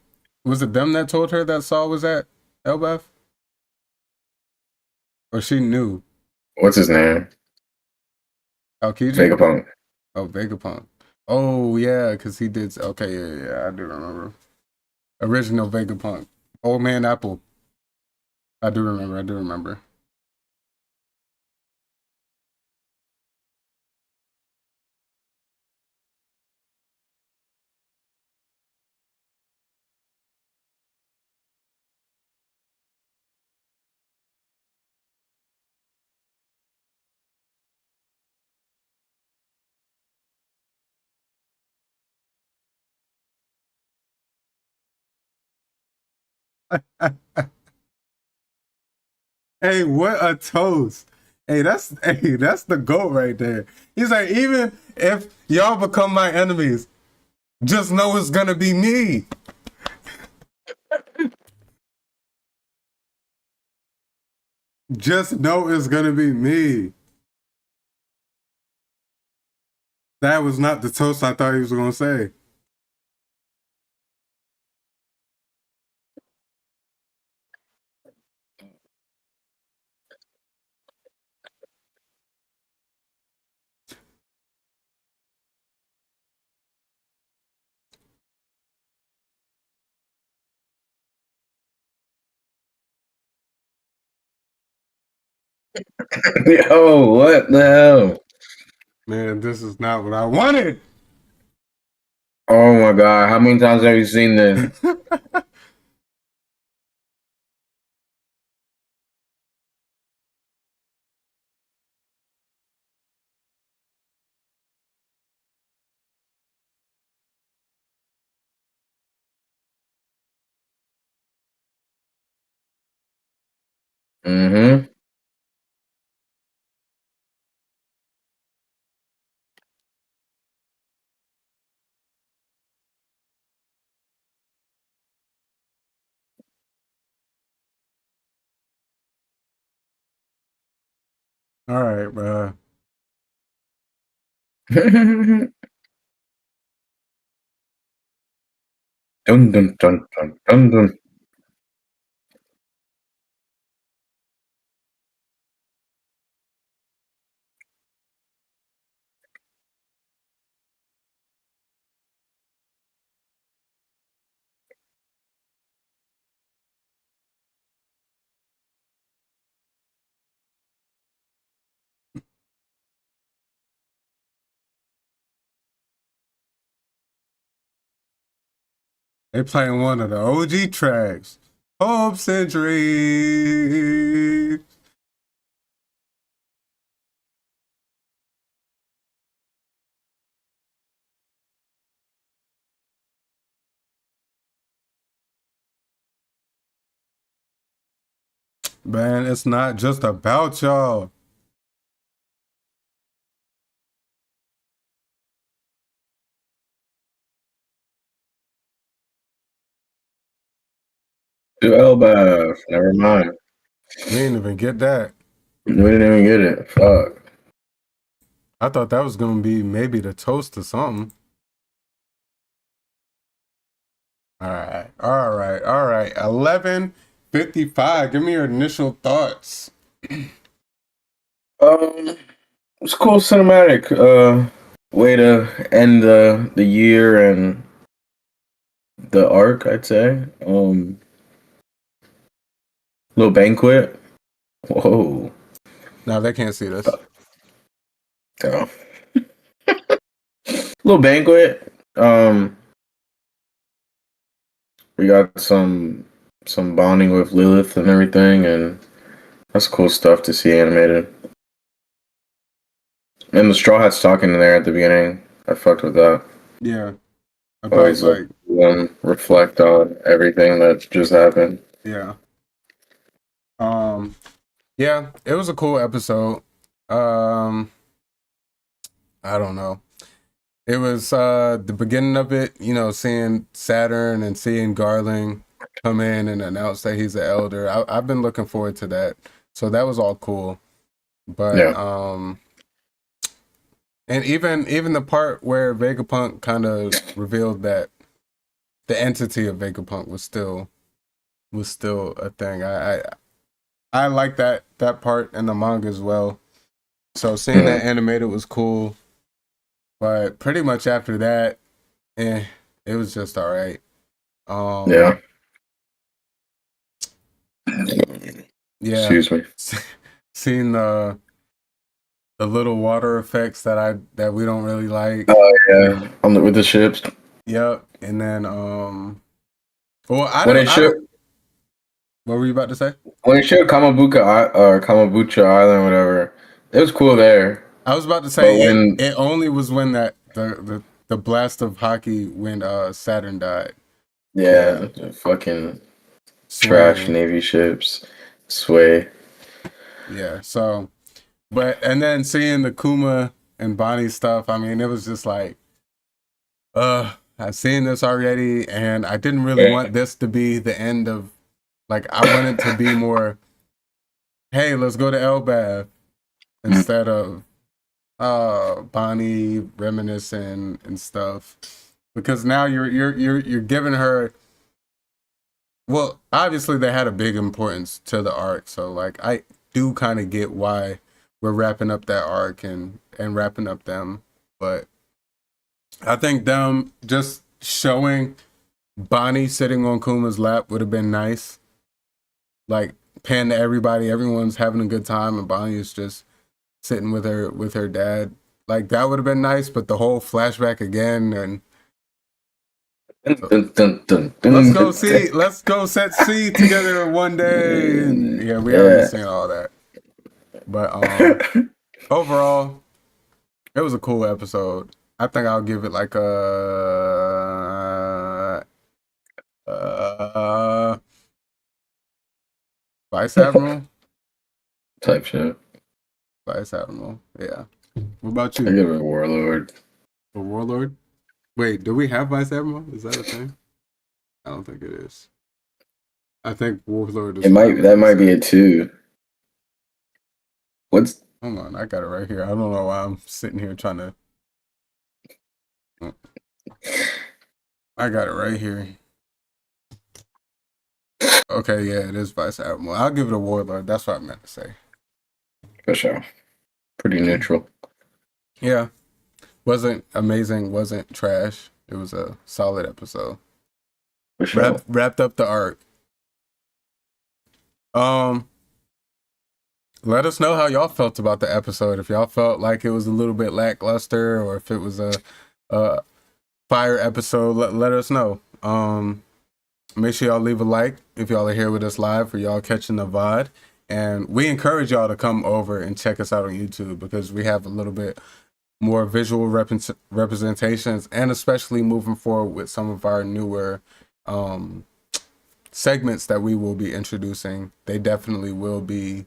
Was it them that told her that Saul was at Elbath? Or she knew. What's his name? Aokiji? Vegapunk. Oh, Vegapunk. Oh, yeah, because he did. Okay, yeah, I do remember. Original Vegapunk. Old Man Apple. I do remember. Hey, what a toast. Hey, that's the GOAT right there. He's like, even if y'all become my enemies, just know it's gonna be me. Just know it's gonna be me. That was not the toast I thought he was gonna say. Yo, what the hell? Man, this is not what I wanted. Oh my god, how many times have you seen this? Mm-hmm. All right, bro. Dun dun dun dun dun dun. They playing one of the OG tracks. Hope Century. Man, it's not just about y'all. Do Elbath. Never mind. We didn't even get that. We didn't even get it. Fuck. I thought that was gonna be maybe the toast or something. All right. 11:55. Give me your initial thoughts. It's a cool cinematic way to end the year and the arc, I'd say. Little banquet. Whoa. No, they can't see this. Oh. Little banquet. We got some bonding with Lilith and everything, and that's cool stuff to see animated. And the Straw Hats talking in there at the beginning. I fucked with that. Yeah. About Always like reflect on everything that just happened. yeah. Yeah, it was a cool episode. I don't know. It was the beginning of it, you know, seeing Saturn and seeing Garling come in and announce that he's the elder. I've been looking forward to that. So that was all cool. But Yeah. and even the part where Vegapunk kind of revealed that the entity of Vegapunk was still a thing. I like that that part in the manga as well. So seeing that animated was cool. But pretty much after that, it was just all right. Yeah. Yeah. Excuse me. Seeing the little water effects that we don't really like. Oh yeah, with the ships. Yep. And then well, I When it don't. should, What were you about to say? when it showed Kamabucha Island, whatever, it was cool there. I was about to But say when it only was when that the blast of hockey when Saturn died. the fucking trash Swaying. Navy ships sway. Yeah. So, and then seeing the Kuma and Bonnie stuff, I mean, it was just like, I've seen this already, and I didn't really want this to be the end of. Like, I wanted to be more, hey, let's go to Elbath instead of Bonnie reminiscing and stuff, because now you're giving her. Well, obviously they had a big importance to the arc, so like I do kind of get why we're wrapping up that arc and wrapping up them, but I think them just showing Bonnie sitting on Kuma's lap would have been nice. Like, pan to everybody, everyone's having a good time, and Bonnie is just sitting with her dad. Like, that would have been nice, but the whole flashback again, and let's go set C together one day. And yeah, we already seen all that. But overall, it was a cool episode. I think I'll give it like a Vice Admiral type shit. Vice Admiral, yeah. What about you? I give it a Warlord. A Warlord? Wait, do we have Vice Admiral? Is that a thing? I don't think it is. I think Warlord is. That might be it too. Hold on, I got it right here. I don't know why I'm sitting here trying to. I got it right here. Okay, yeah, it is Vice Admiral. I'll give it a Warlord. That's what I meant to say. For sure. Pretty neutral. Yeah. Wasn't amazing, wasn't trash. It was a solid episode. For sure. Wrapped up the arc. Let us know how y'all felt about the episode. If y'all felt like it was a little bit lackluster, or if it was a fire episode, let us know. Make sure y'all leave a like if y'all are here with us live, for y'all catching the VOD. And we encourage y'all to come over and check us out on YouTube, because we have a little bit more visual representations, and especially moving forward with some of our newer segments that we will be introducing. They definitely will be.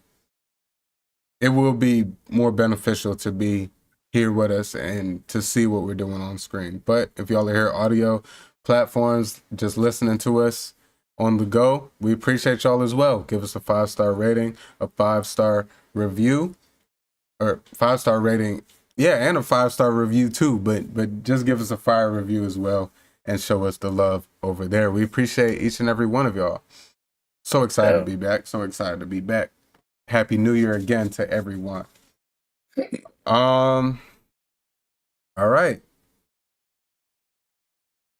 It will be more beneficial to be here with us and to see what we're doing on screen. But if y'all are here audio platforms, just listening to us on the go, we appreciate y'all as well. Give us a 5-star rating, a 5-star review, or 5-star rating, yeah, and a 5-star review too. But just give us a fire review as well and show us the love over there. We appreciate each and every one of y'all. So excited to be back. So excited to be back. Happy New Year again to everyone. All right.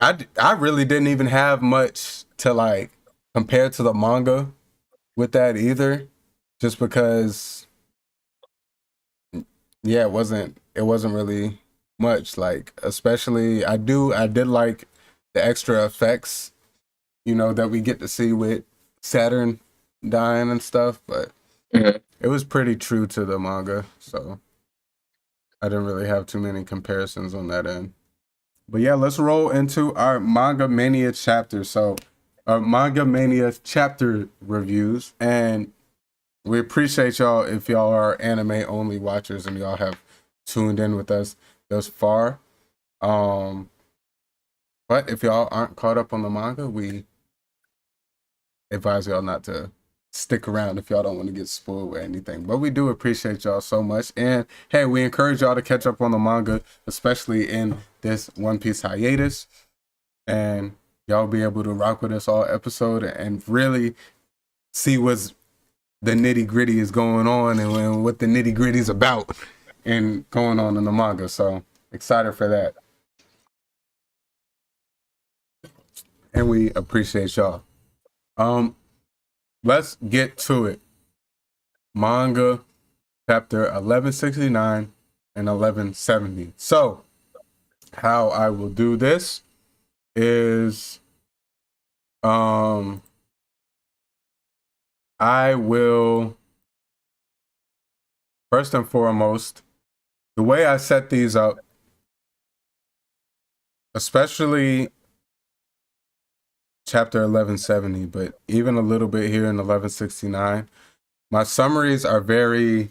I really didn't even have much to like compare to the manga with that either, just because it wasn't really much, like, especially I did like the extra effects, that we get to see with Saturn dying and stuff, but it was pretty true to the manga, so I didn't really have too many comparisons on that end. But yeah, let's roll into our Manga Mania chapter. So, our Manga Mania chapter reviews, and we appreciate y'all if y'all are anime only watchers and y'all have tuned in with us thus far. But if y'all aren't caught up on the manga, we advise y'all not to stick around if y'all don't want to get spoiled with anything. But we do appreciate y'all so much. And hey, we encourage y'all to catch up on the manga, especially in this One Piece hiatus. And y'all be able to rock with us all episode and really see what's the nitty gritty is going on and what the nitty gritty is about and going on in the manga. So excited for that. And we appreciate y'all. Let's get to it. Manga chapter 1169 and 1170. So how I will do this is I will first and foremost, the way I set these up, especially chapter 1170, but even a little bit here in 1169, my summaries are very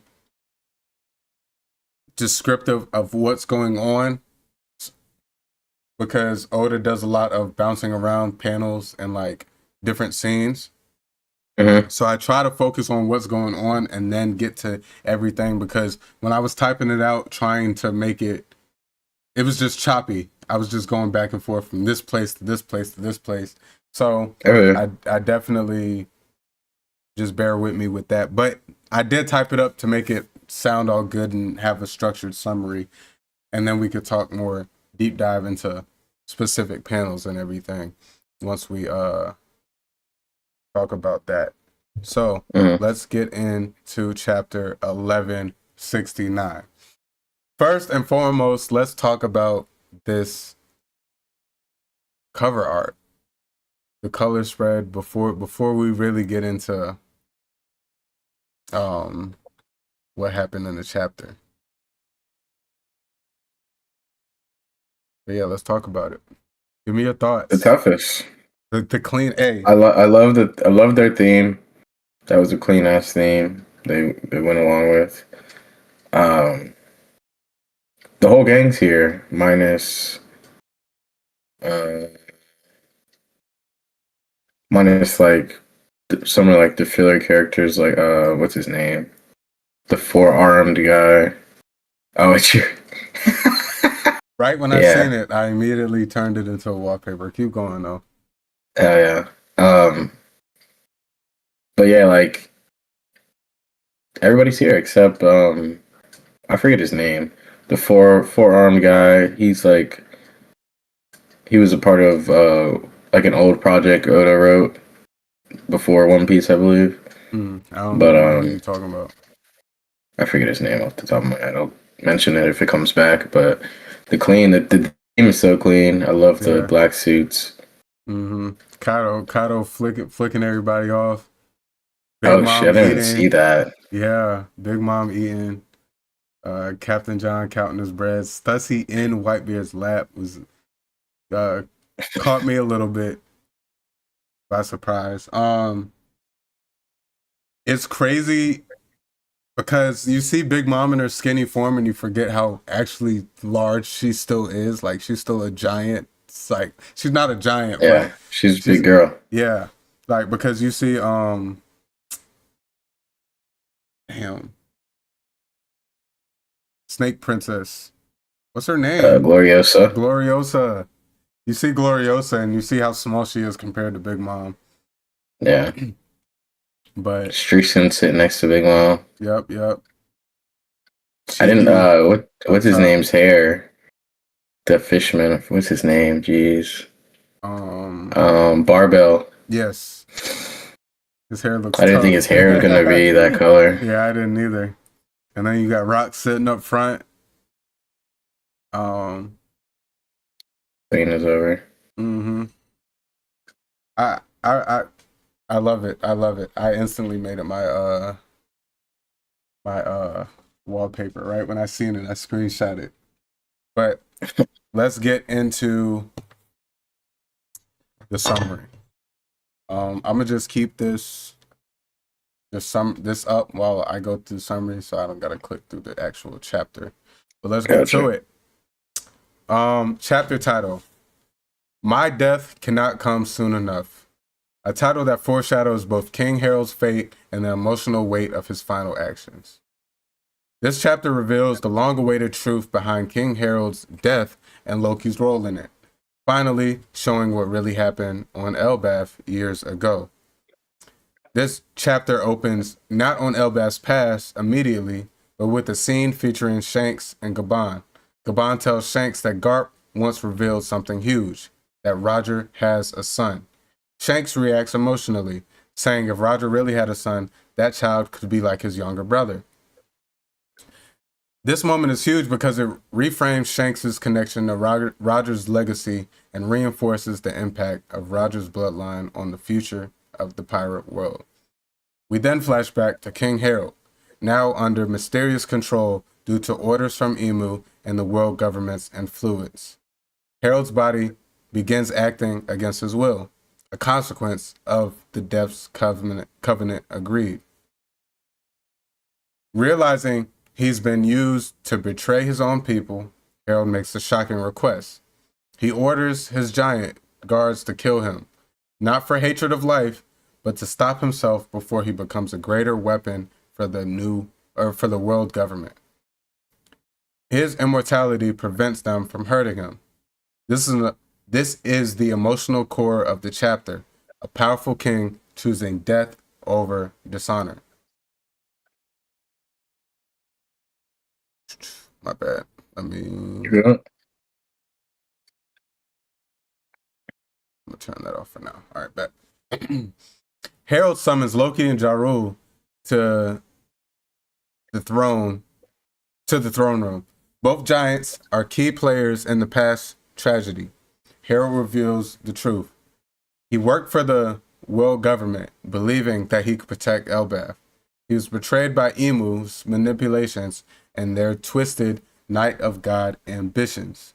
descriptive of what's going on, because Oda does a lot of bouncing around panels and like different scenes. Mm-hmm. So I try to focus on what's going on and then get to everything, because when I was typing it out, trying to make it was just choppy. I was just going back and forth from this place to this place to this place. So I definitely just bear with me with that. But I did type it up to make it sound all good and have a structured summary. And then we could talk more deep dive into specific panels and everything once we talk about that. So let's get into chapter 1169. First and foremost, let's talk about this cover art, the color spread, before we really get into what happened in the chapter. But yeah, let's talk about it. Give me your thoughts. The toughest. The clean A. I love their theme. That was a clean ass theme. They went along with. The whole gang's here, minus like some of like the filler characters, like what's his name? The 4-armed guy. Oh, it's your Right when I seen it, I immediately turned it into a wallpaper. Keep going though. Oh yeah. But yeah, like everybody's here except I forget his name. The 4-armed guy. He's like, he was a part of like an old project Oda wrote before One Piece, I believe. I don't know what you're talking about. I forget his name off the top of my head. I'll mention it if it comes back. But the theme is so clean. I love the black suits. Kato flicking everybody off. Big Mom shit, I didn't see that. Yeah, Big Mom eating. Captain John counting his bread. Stussy in Whitebeard's lap was caught me a little bit by surprise. It's crazy because you see Big Mom in her skinny form and you forget how actually large she still is. Like, she's still a giant. It's like, she's not a giant. Yeah, but she's a big girl. Yeah, like, because you see Snake Princess. What's her name? Gloriosa. Gloriosa. You see Gloriosa and you see how small she is compared to Big Mom. Yeah. But Streisand sitting next to Big Mom. Yep. I didn't what's his name's hair? The fishman. What's his name? Jeez. Barbell. Yes. His hair looks I didn't think his hair was gonna be that color. Yeah, I didn't either. And then you got Rock sitting up front. Clean is over. I love it. I instantly made it my wallpaper right when I seen it. I screenshot it. But let's get into the summary. I'm gonna just keep this up while I go through the summary, so I don't gotta click through the actual chapter. But let's get to it. Chapter title: My Death Cannot Come Soon Enough. A title that foreshadows both King Harold's fate and the emotional weight of his final actions. This chapter reveals the long-awaited truth behind King Harold's death and Loki's role in it, finally showing what really happened on Elbaf years ago. This chapter opens not on Elbaf's past immediately, but with a scene featuring Shanks and Gabon. Gabon tells Shanks that Garp once revealed something huge, that Roger has a son. Shanks reacts emotionally, saying if Roger really had a son, that child could be like his younger brother. This moment is huge because it reframes Shanks' connection to Roger's legacy and reinforces the impact of Roger's bloodline on the future of the pirate world. We then flash back to King Harold, now under mysterious control due to orders from IMU and the world government's influence. Harold's body begins acting against his will, a consequence of the Depth's covenant agreed. Realizing he's been used to betray his own people, Harold makes a shocking request. He orders his giant guards to kill him, not for hatred of life, but to stop himself before he becomes a greater weapon for the world government. His immortality prevents them from hurting him. This is the emotional core of the chapter, a powerful king choosing death over dishonor. My bad. I'm gonna turn that off for now. All right, bet. Harold summons Loki and Jarul to the throne room. Both giants are key players in the past tragedy. Harold reveals the truth. He worked for the world government, believing that he could protect Elbaf. He was betrayed by IMU's manipulations and their twisted Night of God ambitions.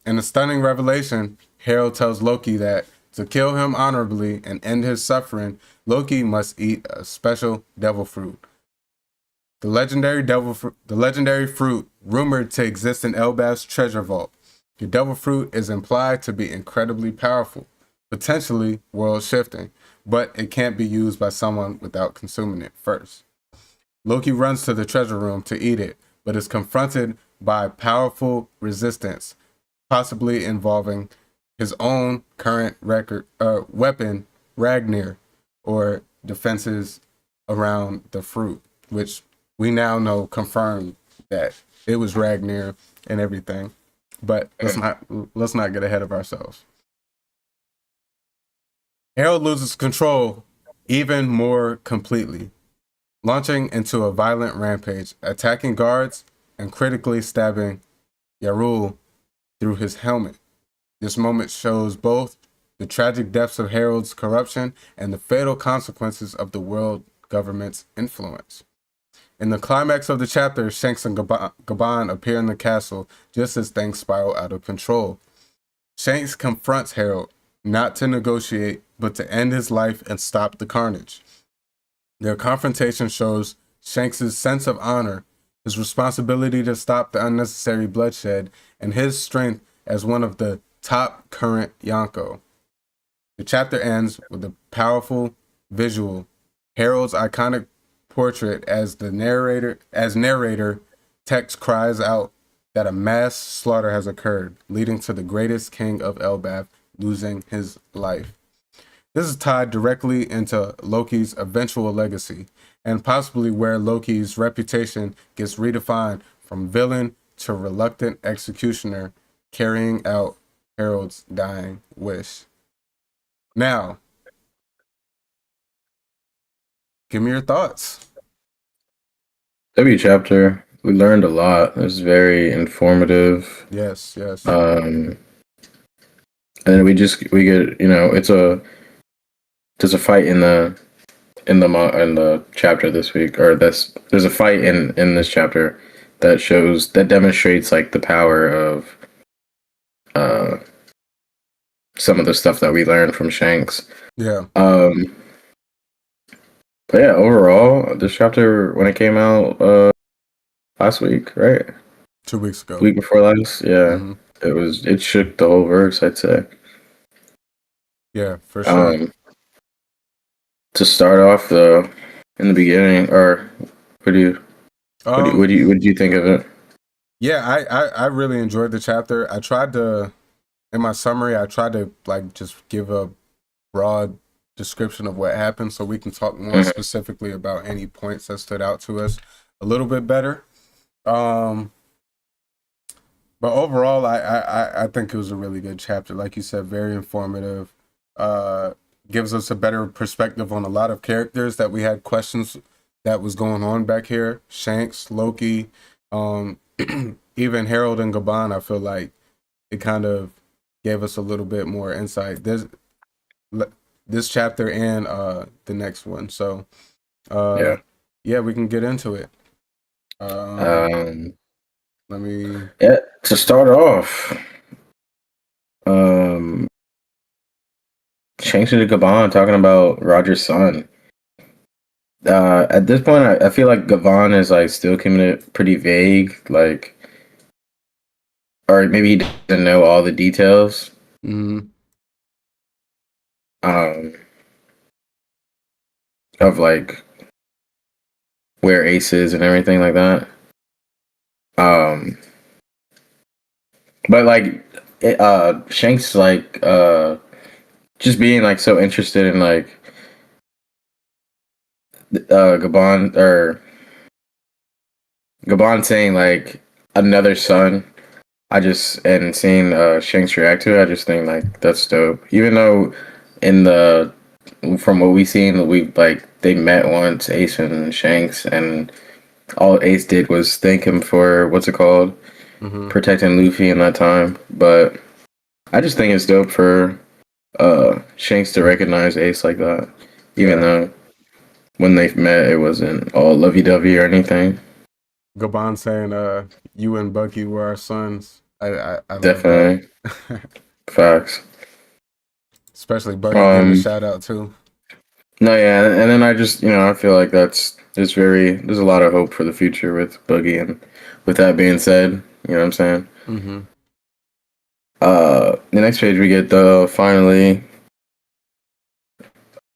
In a stunning revelation, Harold tells Loki that to kill him honorably and end his suffering, Loki must eat a special devil fruit. The legendary fruit rumored to exist in Elbaf's treasure vault. The devil fruit is implied to be incredibly powerful, potentially world-shifting, but it can't be used by someone without consuming it first. Loki runs to the treasure room to eat it, but is confronted by powerful resistance, possibly involving his own current weapon, Ragnar, or defenses around the fruit, which we now know confirmed that it was Ragnar and everything. But let's not get ahead of ourselves. Harold loses control even more completely, launching into a violent rampage, attacking guards and critically stabbing Jarul through his helmet. This moment shows both the tragic depths of Harold's corruption and the fatal consequences of the world government's influence. In the climax of the chapter, Shanks and Gabon appear in the castle just as things spiral out of control. Shanks confronts Harold, not to negotiate, but to end his life and stop the carnage. Their confrontation shows Shanks' sense of honor, his responsibility to stop the unnecessary bloodshed, and his strength as one of the top current Yonko. The chapter ends with a powerful visual. Harold's iconic portrait as narrator text cries out that a mass slaughter has occurred, leading to the greatest king of Elbaf losing his life. This is tied directly into Loki's eventual legacy, and possibly where Loki's reputation gets redefined from villain to reluctant executioner, carrying out Harold's dying wish. Now, give me your thoughts. W chapter, we learned a lot. It was very informative. Yes. And then we get, there's a fight in the chapter this week, or there's a fight in this chapter that demonstrates like the power of some of the stuff that we learned from Shanks. Yeah. But yeah, overall, this chapter, when it came out last week, right? 2 weeks ago. Week before last, yeah. Mm-hmm. It shook the whole verse, I'd say. Yeah, for sure. To start off in the beginning, or what do you think of it? Yeah, I really enjoyed the chapter. In my summary, I tried to like just give a broad description of what happened, so we can talk more specifically about any points that stood out to us a little bit better. But overall, I think it was a really good chapter. Like you said, very informative. Gives us a better perspective on a lot of characters that we had questions that was going on back here. Shanks, Loki, even Harold and Gabon. I feel like it kind of gave us a little bit more insight. This chapter and the next one. So yeah, we can get into it. Let me. Yeah, to start off, Shanks and Gabon talking about Roger's son. At this point, I feel like Gabon is like still keeping it pretty vague, like, or maybe he doesn't know all the details. Of like where Ace is and everything like that. But like Shanks like just being like so interested in like Gabon saying like another son. And seeing Shanks react to it, I just think like that's dope. Even though from what we've seen, they met once, Ace and Shanks, and all Ace did was thank him for protecting Luffy in that time. But I just think it's dope for Shanks to recognize Ace like that, even though when they met it wasn't all lovey-dovey or anything. Gabon saying, "You and Bucky were our sons." I definitely facts. Especially Bucky giving a shout out too. No, yeah, and then I just I feel like there's a lot of hope for the future with Buggy, and with that being said, you know what I'm saying? The next page we get finally,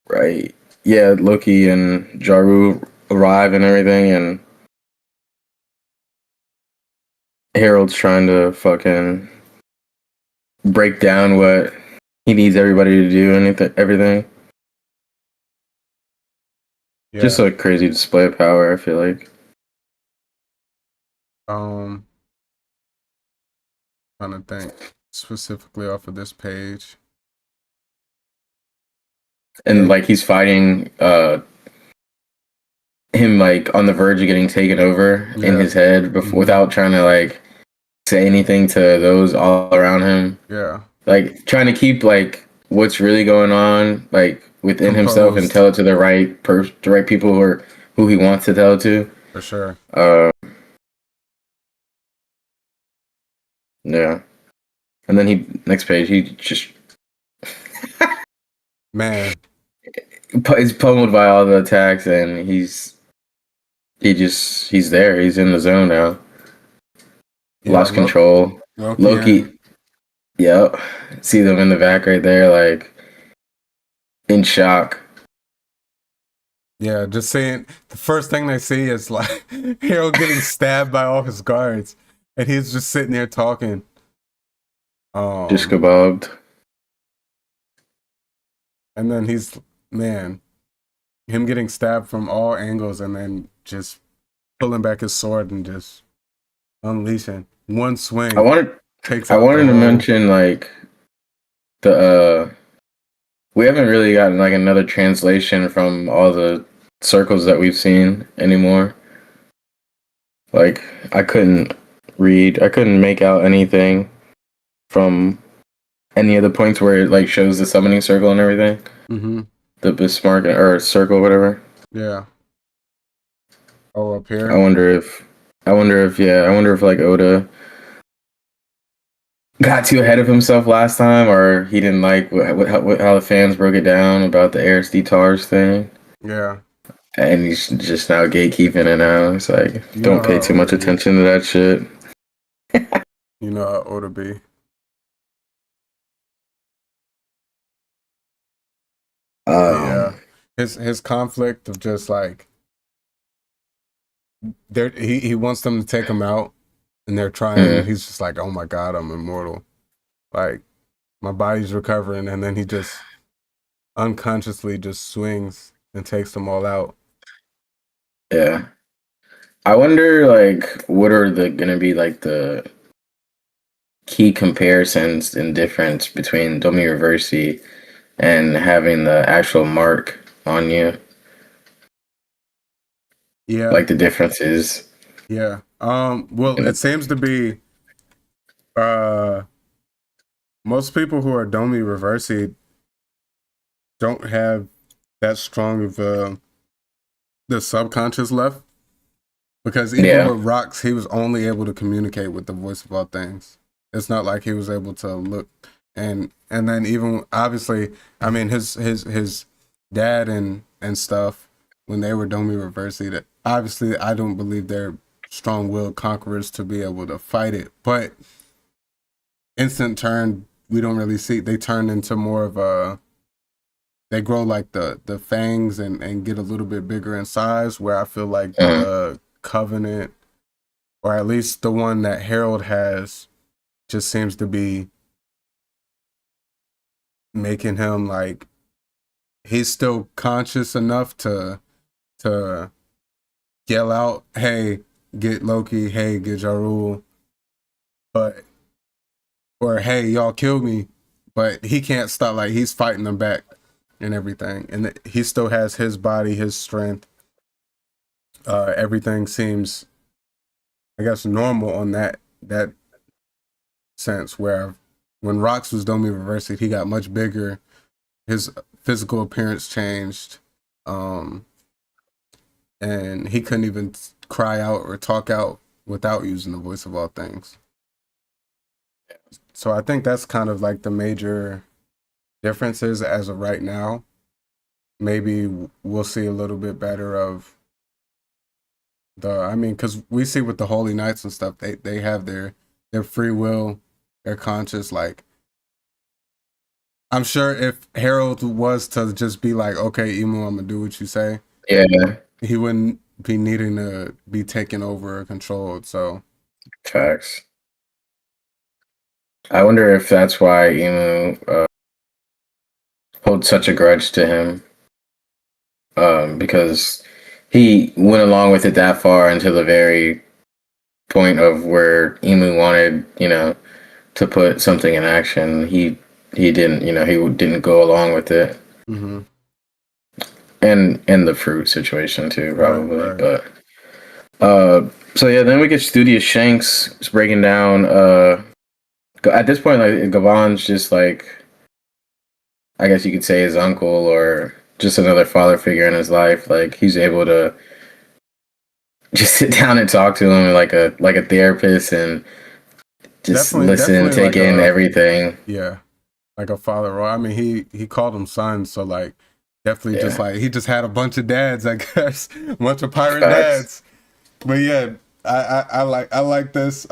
right? Yeah, Loki and Jaru arrive and everything, and Harold's trying to fucking break down what he needs everybody to do and everything. Yeah. Just a crazy display of power, I feel like. Trying to think specifically off of this page. And like he's fighting him like on the verge of getting taken over in his head without trying to like say anything to those all around him. Yeah. Like trying to keep like what's really going on like within himself and tell it to the right people who he wants to tell it to. For sure. Yeah. And then next page he just man, he's pummeled by all the attacks and he's there. He's in the zone now. Yeah, lost control. Loki. Yep. See them in the back right there, like in shock. Yeah, just saying the first thing they see is like Harold getting stabbed by all his guards, and he's just sitting there talking. Just kebabbed. And then him getting stabbed from all angles, and then just pulling back his sword and just unleashing one swing. I wanted to mention like we haven't really gotten like another translation from all the circles that we've seen anymore. Like I couldn't make out anything from any of the points where it like shows the summoning circle and everything. The Bismarck or circle, whatever. Yeah. Oh, up here. I wonder if like Oda got too ahead of himself last time, or he didn't like how the fans broke it down about the Aris Tars thing. Yeah. And he's just now gatekeeping it now. It's like, don't pay too much attention to that shit. You know how Oda be. Yeah. His conflict of just like he wants them to take him out and they're trying and he's just like, oh my god, I'm immortal. Like my body's recovering, and then he just unconsciously just swings and takes them all out. Yeah. I wonder, like, what are gonna be like the key comparisons and difference between Domi Reversi and having the actual mark on you? Yeah, Like the differences. yeah. Well, it seems to be uh most people who are Domi Reversi don't have that strong of the subconscious left. Because even Yeah. with Rocks, he was only able to communicate with the voice of all things. It's not like he was able to look and then even obviously, I mean his dad and stuff when they were Domi Reversi, that obviously I don't believe they're strong-willed conquerors to be able to fight it. But instant turn, we don't really see. They turn into more of a. They grow like the fangs and get a little bit bigger in size. Where I feel like the Covenant, or at least the one that Harold has, just seems to be making him like he's still conscious enough to yell out, "Hey, get Loki! Hey, get Jarul!" But or "Hey, y'all kill me!" But he can't stop. Like he's fighting them back and everything, and he still has his body, his strength. Everything seems, I guess, normal on that sense. Where when Rox was Domi Reversi, he got much bigger. His physical appearance changed, and he couldn't even cry out or talk out without using the voice of all things. So I think that's kind of like the major differences as of right now. Maybe we'll see a little bit better of because we see with the Holy Knights and stuff, they have their free will, their conscious. Like, I'm sure if Harold was to just be like, okay, Imu, I'm gonna do what you say, Yeah. he wouldn't be needing to be taken over or controlled. So Facts. I wonder if that's why Emu holds such a grudge to him. Because he went along with it that far until the very point of where Emu wanted, to put something in action. He didn't, he didn't go along with it. mm-hmm. And the fruit situation too, probably. Right. But so yeah, then we get Studious Shanks just breaking down. At this point, like Gavon's just like, I guess you could say his uncle or just another father figure in his life. Like he's able to just sit down and talk to him like a therapist and just listen, take in everything. Yeah, like a father role. I mean, he called him son, so like definitely just like he just had a bunch of dads, I guess, a bunch of pirate dads. But yeah, I like this.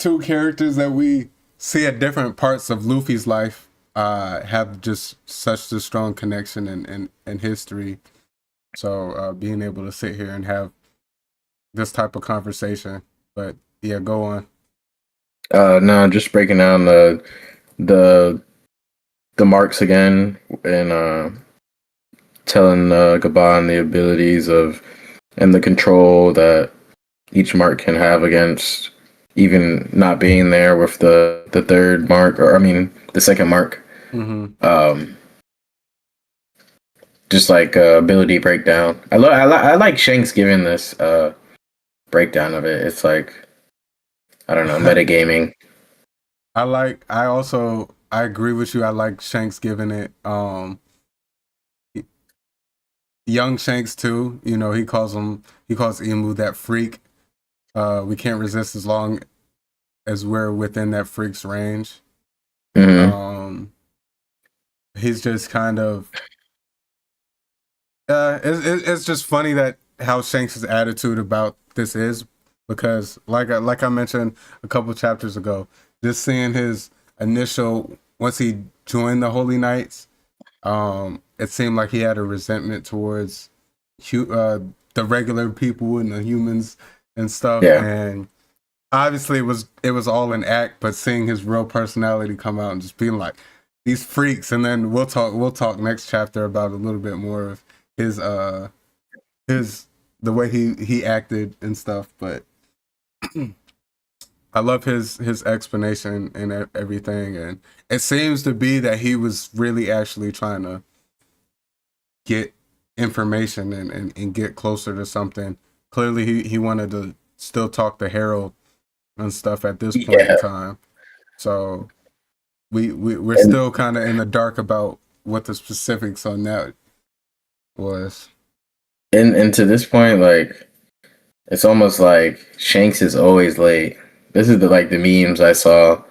Two characters that we see at different parts of Luffy's life have just such a strong connection and history. So being able to sit here and have this type of conversation. But yeah, go on. No, just breaking down the marks again and telling Gabon the abilities of and the control that each mark can have against even not being there with the third mark, or I mean the second mark. Mm-hmm. Just like ability breakdown. I like Shanks giving this breakdown of it. It's like, I don't know, metagaming. I agree with you. I like Shanks giving it. Young Shanks too. He calls Emu that freak. We can't resist as long as we're within that freak's range. Mm-hmm. He's just kind of. It's just funny that how Shanks' attitude about this is, because like I mentioned a couple chapters ago, just seeing his initial once he joined the Holy Knights, it seemed like he had a resentment towards the regular people and the humans and stuff. Yeah. And obviously it was all an act, but seeing his real personality come out and just being like, these freaks, and then we'll talk next chapter about a little bit more of his the way he acted and stuff. But I love his explanation and everything, and it seems to be that he was really actually trying to get information and get closer to something. Clearly he wanted to still talk to Harold and stuff at this point in time. So we're still kind of in the dark about what the specifics on that was. And to this point, like, it's almost like Shanks is always late. This is the memes I saw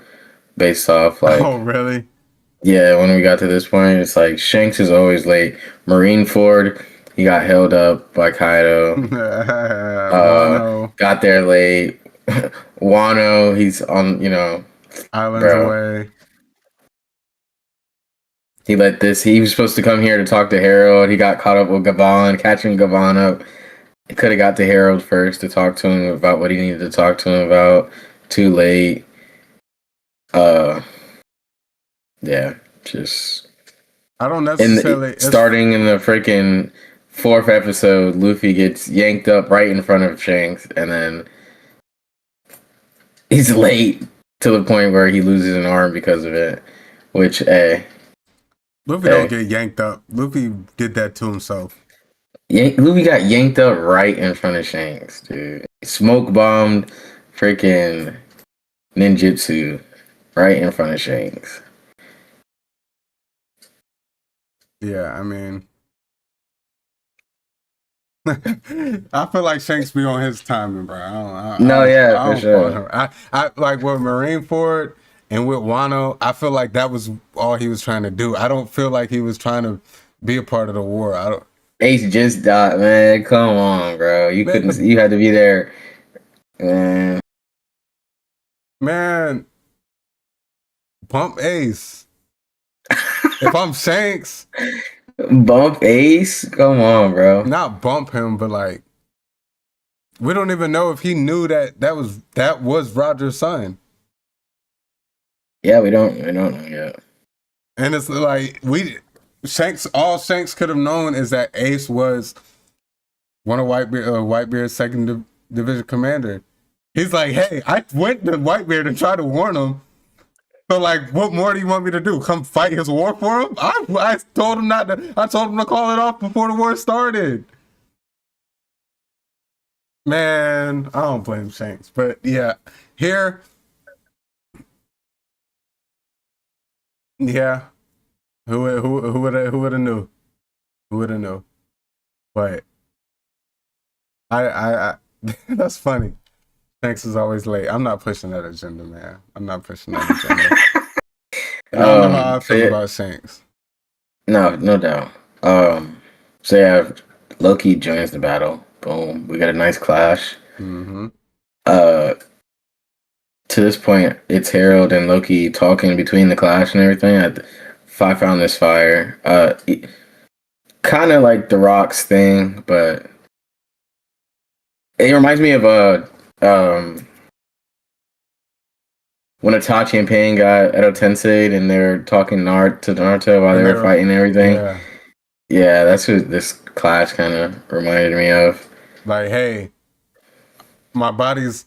based off like. Oh really? Yeah, when we got to this point, it's like Shanks is always late. Marineford, he got held up by Kaido. Got there late. Wano, he's on, islands away. He was supposed to come here to talk to Harold. He got caught up with Gavon, catching Gavon up. He could have got to Harold first to talk to him about what he needed to talk to him about. Too late. Yeah, just. I don't necessarily. Starting in the freaking 4th episode, Luffy gets yanked up right in front of Shanks, and then he's late to the point where he loses an arm because of it. Which, Luffy don't get yanked up. Luffy did that to himself. Luffy got yanked up right in front of Shanks, dude. Smoke bombed freaking ninjutsu right in front of Shanks. Yeah, I mean, I feel like Shanks be on his timing, bro. For sure. I like with Marineford and with Wano. I feel like that was all he was trying to do. I don't feel like he was trying to be a part of the war. I don't. Ace just died, man. Come on, bro. You couldn't. You had to be there, man. Man, bump Ace. If I'm Shanks, bump Ace. Come on, bro. Not bump him, but like, we don't even know if he knew that was Roger's son. Yeah, we don't know yet. And it's like all Shanks could have known is that Ace was one of Whitebeard's second division commander. He's like, hey, I went to Whitebeard and tried to warn him. So like, what more do you want me to do? Come fight his war for him? I told him not to. I told him to call it off before the war started. Man, I don't blame Shanks, but yeah, here, yeah, who would have knew? Who would have knew? But I that's funny. Shanks is always late. I'm not pushing that agenda, man. I'm not pushing that agenda. I don't know how I feel about Shanks. No doubt. So yeah, Loki joins the battle. Boom. We got a nice clash. Mm-hmm. To this point, it's Harold and Loki talking between the clash and everything. I found this fire. Kind of like the Rocks thing, but it reminds me of when Itachi and Pain got Edo Tensei and they were talking to Naruto while they were fighting and everything. Yeah, that's what this clash kind of reminded me of. Like, hey, my body's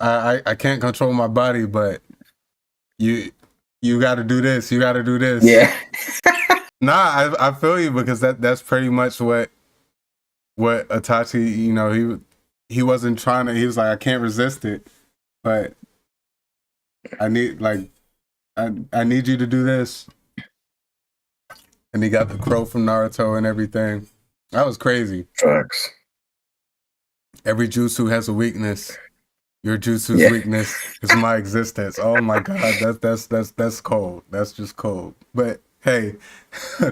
I can't control my body, but you got to do this. You got to do this. Yeah. Nah, I feel you, because that's pretty much what Itachi, he wasn't trying to. He was like, I can't resist it, but I need I need you to do this. And he got the crow from Naruto and everything. That was crazy. Facts. Every jutsu has a weakness. Your jutsu's weakness is my existence. Oh my god, that's cold. That's just cold. But hey,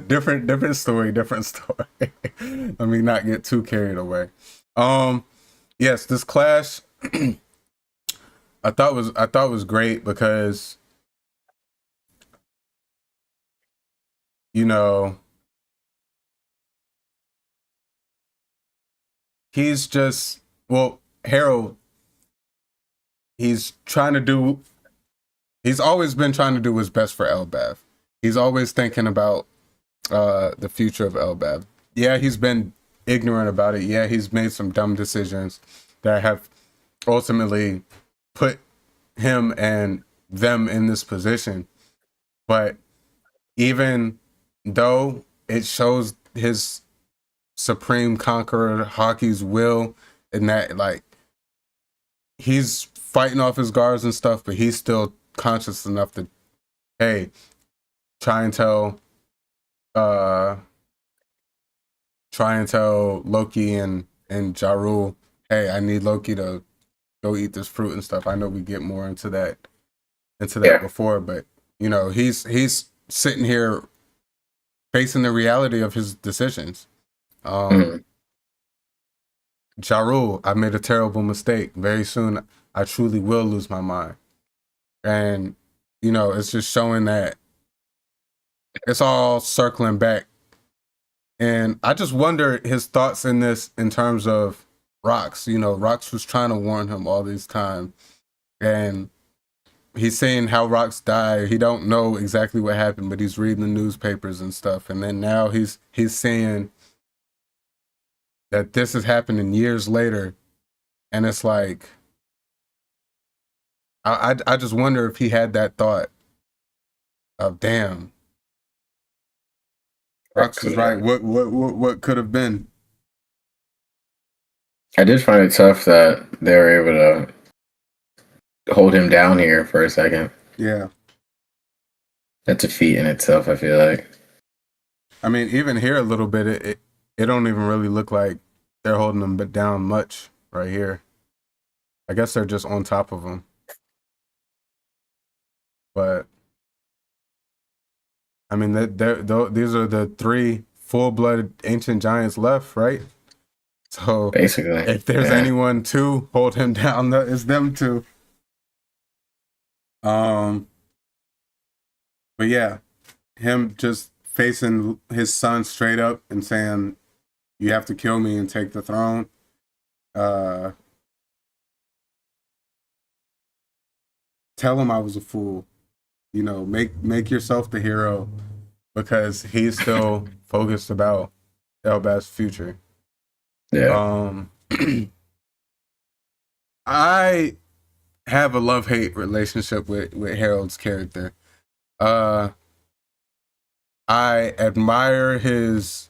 different story. Let me not get too carried away. Yes, this clash I thought was great because he's just, Harold, he's always been trying to do what's best for Elbaf. he's always thinking about the future of Elbab. Yeah, he's been ignorant about it. Yeah, he's made some dumb decisions that have ultimately put him and them in this position. But even though it shows his supreme conqueror Hockey's will, and that like he's fighting off his guards and stuff, but he's still conscious enough to, hey, try and tell Loki and Ja Rule, hey, I need Loki to go eat this fruit and stuff. I know we get more into that before, but you know, he's sitting here facing the reality of his decisions. Ja Rule, I made a terrible mistake. Very soon I truly will lose my mind. And you know, it's just showing that it's all circling back. And I just wonder his thoughts in this in terms of Rox. You know, Rox was trying to warn him all this time. And he's saying how Rox died. He don't know exactly what happened, but he's reading the newspapers and stuff. And then now he's saying that this is happening years later. And it's like, I just wonder if he had that thought of, damn, Rox is right. What could have been? I did find it tough that they were able to hold him down here for a second. Yeah. That's a feat in itself, I feel like. I mean, even here a little bit, it don't even really look like they're holding him down much right here. I guess they're just on top of him. But I mean, these are the 3 full-blooded ancient giants left, right? So basically, if there's anyone to hold him down, it's them two. But yeah, him just facing his son straight up and saying, "You have to kill me and take the throne." Tell him I was a fool. You know, make yourself the hero, because he's still focused about Elbab's future. Yeah. I have a love-hate relationship with Harold's character. I admire his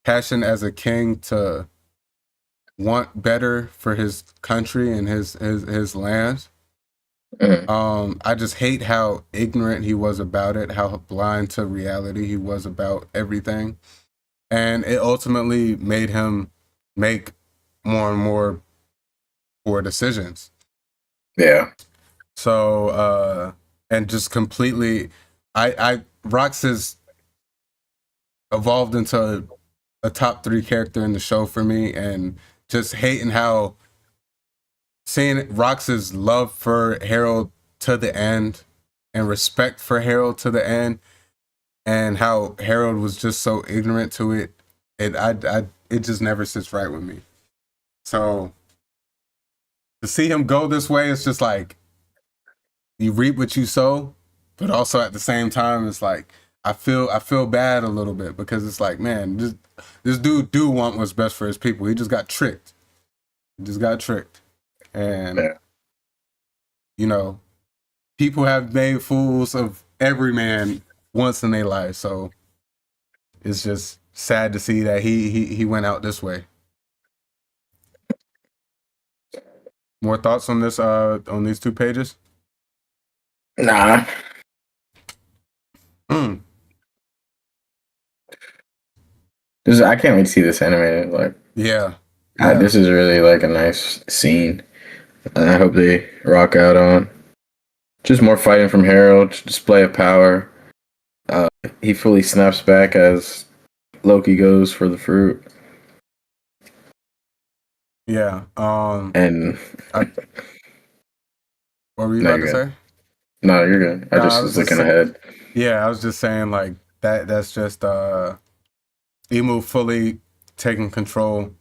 passion as a king to want better for his country and his land. I just hate how ignorant he was about it, how blind to reality he was about everything. And it ultimately made him make more and more poor decisions. Yeah. So, and just completely, Rox has evolved into a top 3 character in the show for me, and just hating how seeing Rox's love for Harold to the end and respect for Harold to the end, and how Harold was just so ignorant to it, it just never sits right with me. So to see him go this way, it's just like you reap what you sow, but also at the same time, it's like I feel bad a little bit, because it's like, man, this dude do want what's best for his people. He just got tricked. And you know, people have made fools of every man once in their life, so it's just sad to see that he went out this way. More thoughts on this on these 2 pages? Nah. I can't wait to see this animated. Like, yeah. This is really like a nice scene. And I hope they rock out on just more fighting from Harold, display of power. He fully snaps back as Loki goes for the fruit. Yeah. And what were you about to say? No, you're good. I just was looking ahead. Yeah, I was just saying, like, that's just IMU fully taking control,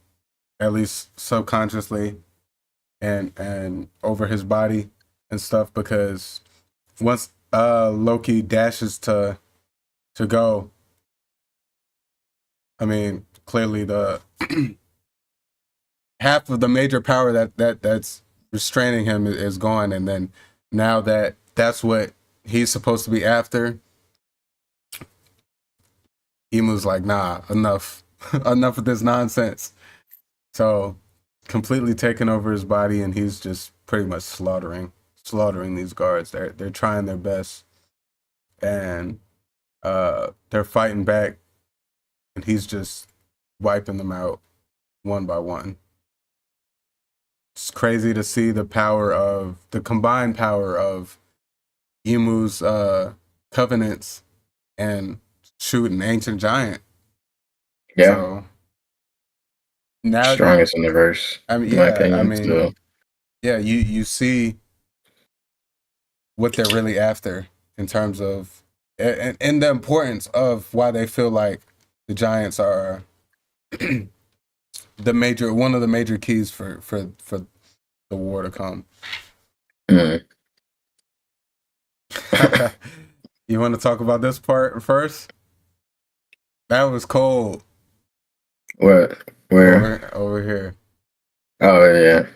at least subconsciously, and over his body and stuff, because once Loki dashes to to go. I mean, clearly the half of the major power that's restraining him is gone, and then now that's what he's supposed to be after, Imu's like, nah, enough. Enough of this nonsense. So completely taking over his body, and he's just pretty much slaughtering these guards. They're trying their best, and they're fighting back, and he's just wiping them out one by one. It's crazy to see the combined power of Imu's covenants and shoot an ancient giant. Yeah. So, now strongest in the verse. I mean, in my yeah, opinion, I mean, so. yeah, you see what they're really after in terms of and the importance of why they feel like the giants are one of the major keys for the war to come. Mm. You want to talk about this part first? That was cold. What? Where? Over here. Oh yeah.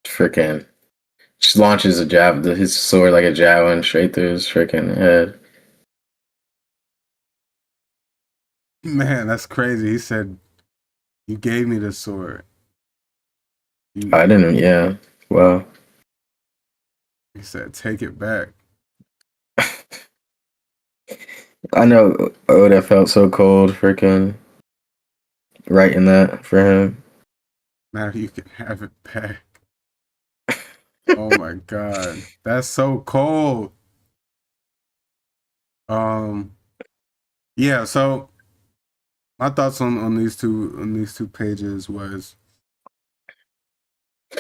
Freaking just launches his sword like a javelin straight through his freaking head. Man, that's crazy. He said, "You gave me this sword." I didn't. Yeah. Well. He said, "Take it back." I know Oda felt so cold, freaking writing that for him. Now you can have it back. Oh my god, that's so cold. Yeah. So my thoughts on these two pages was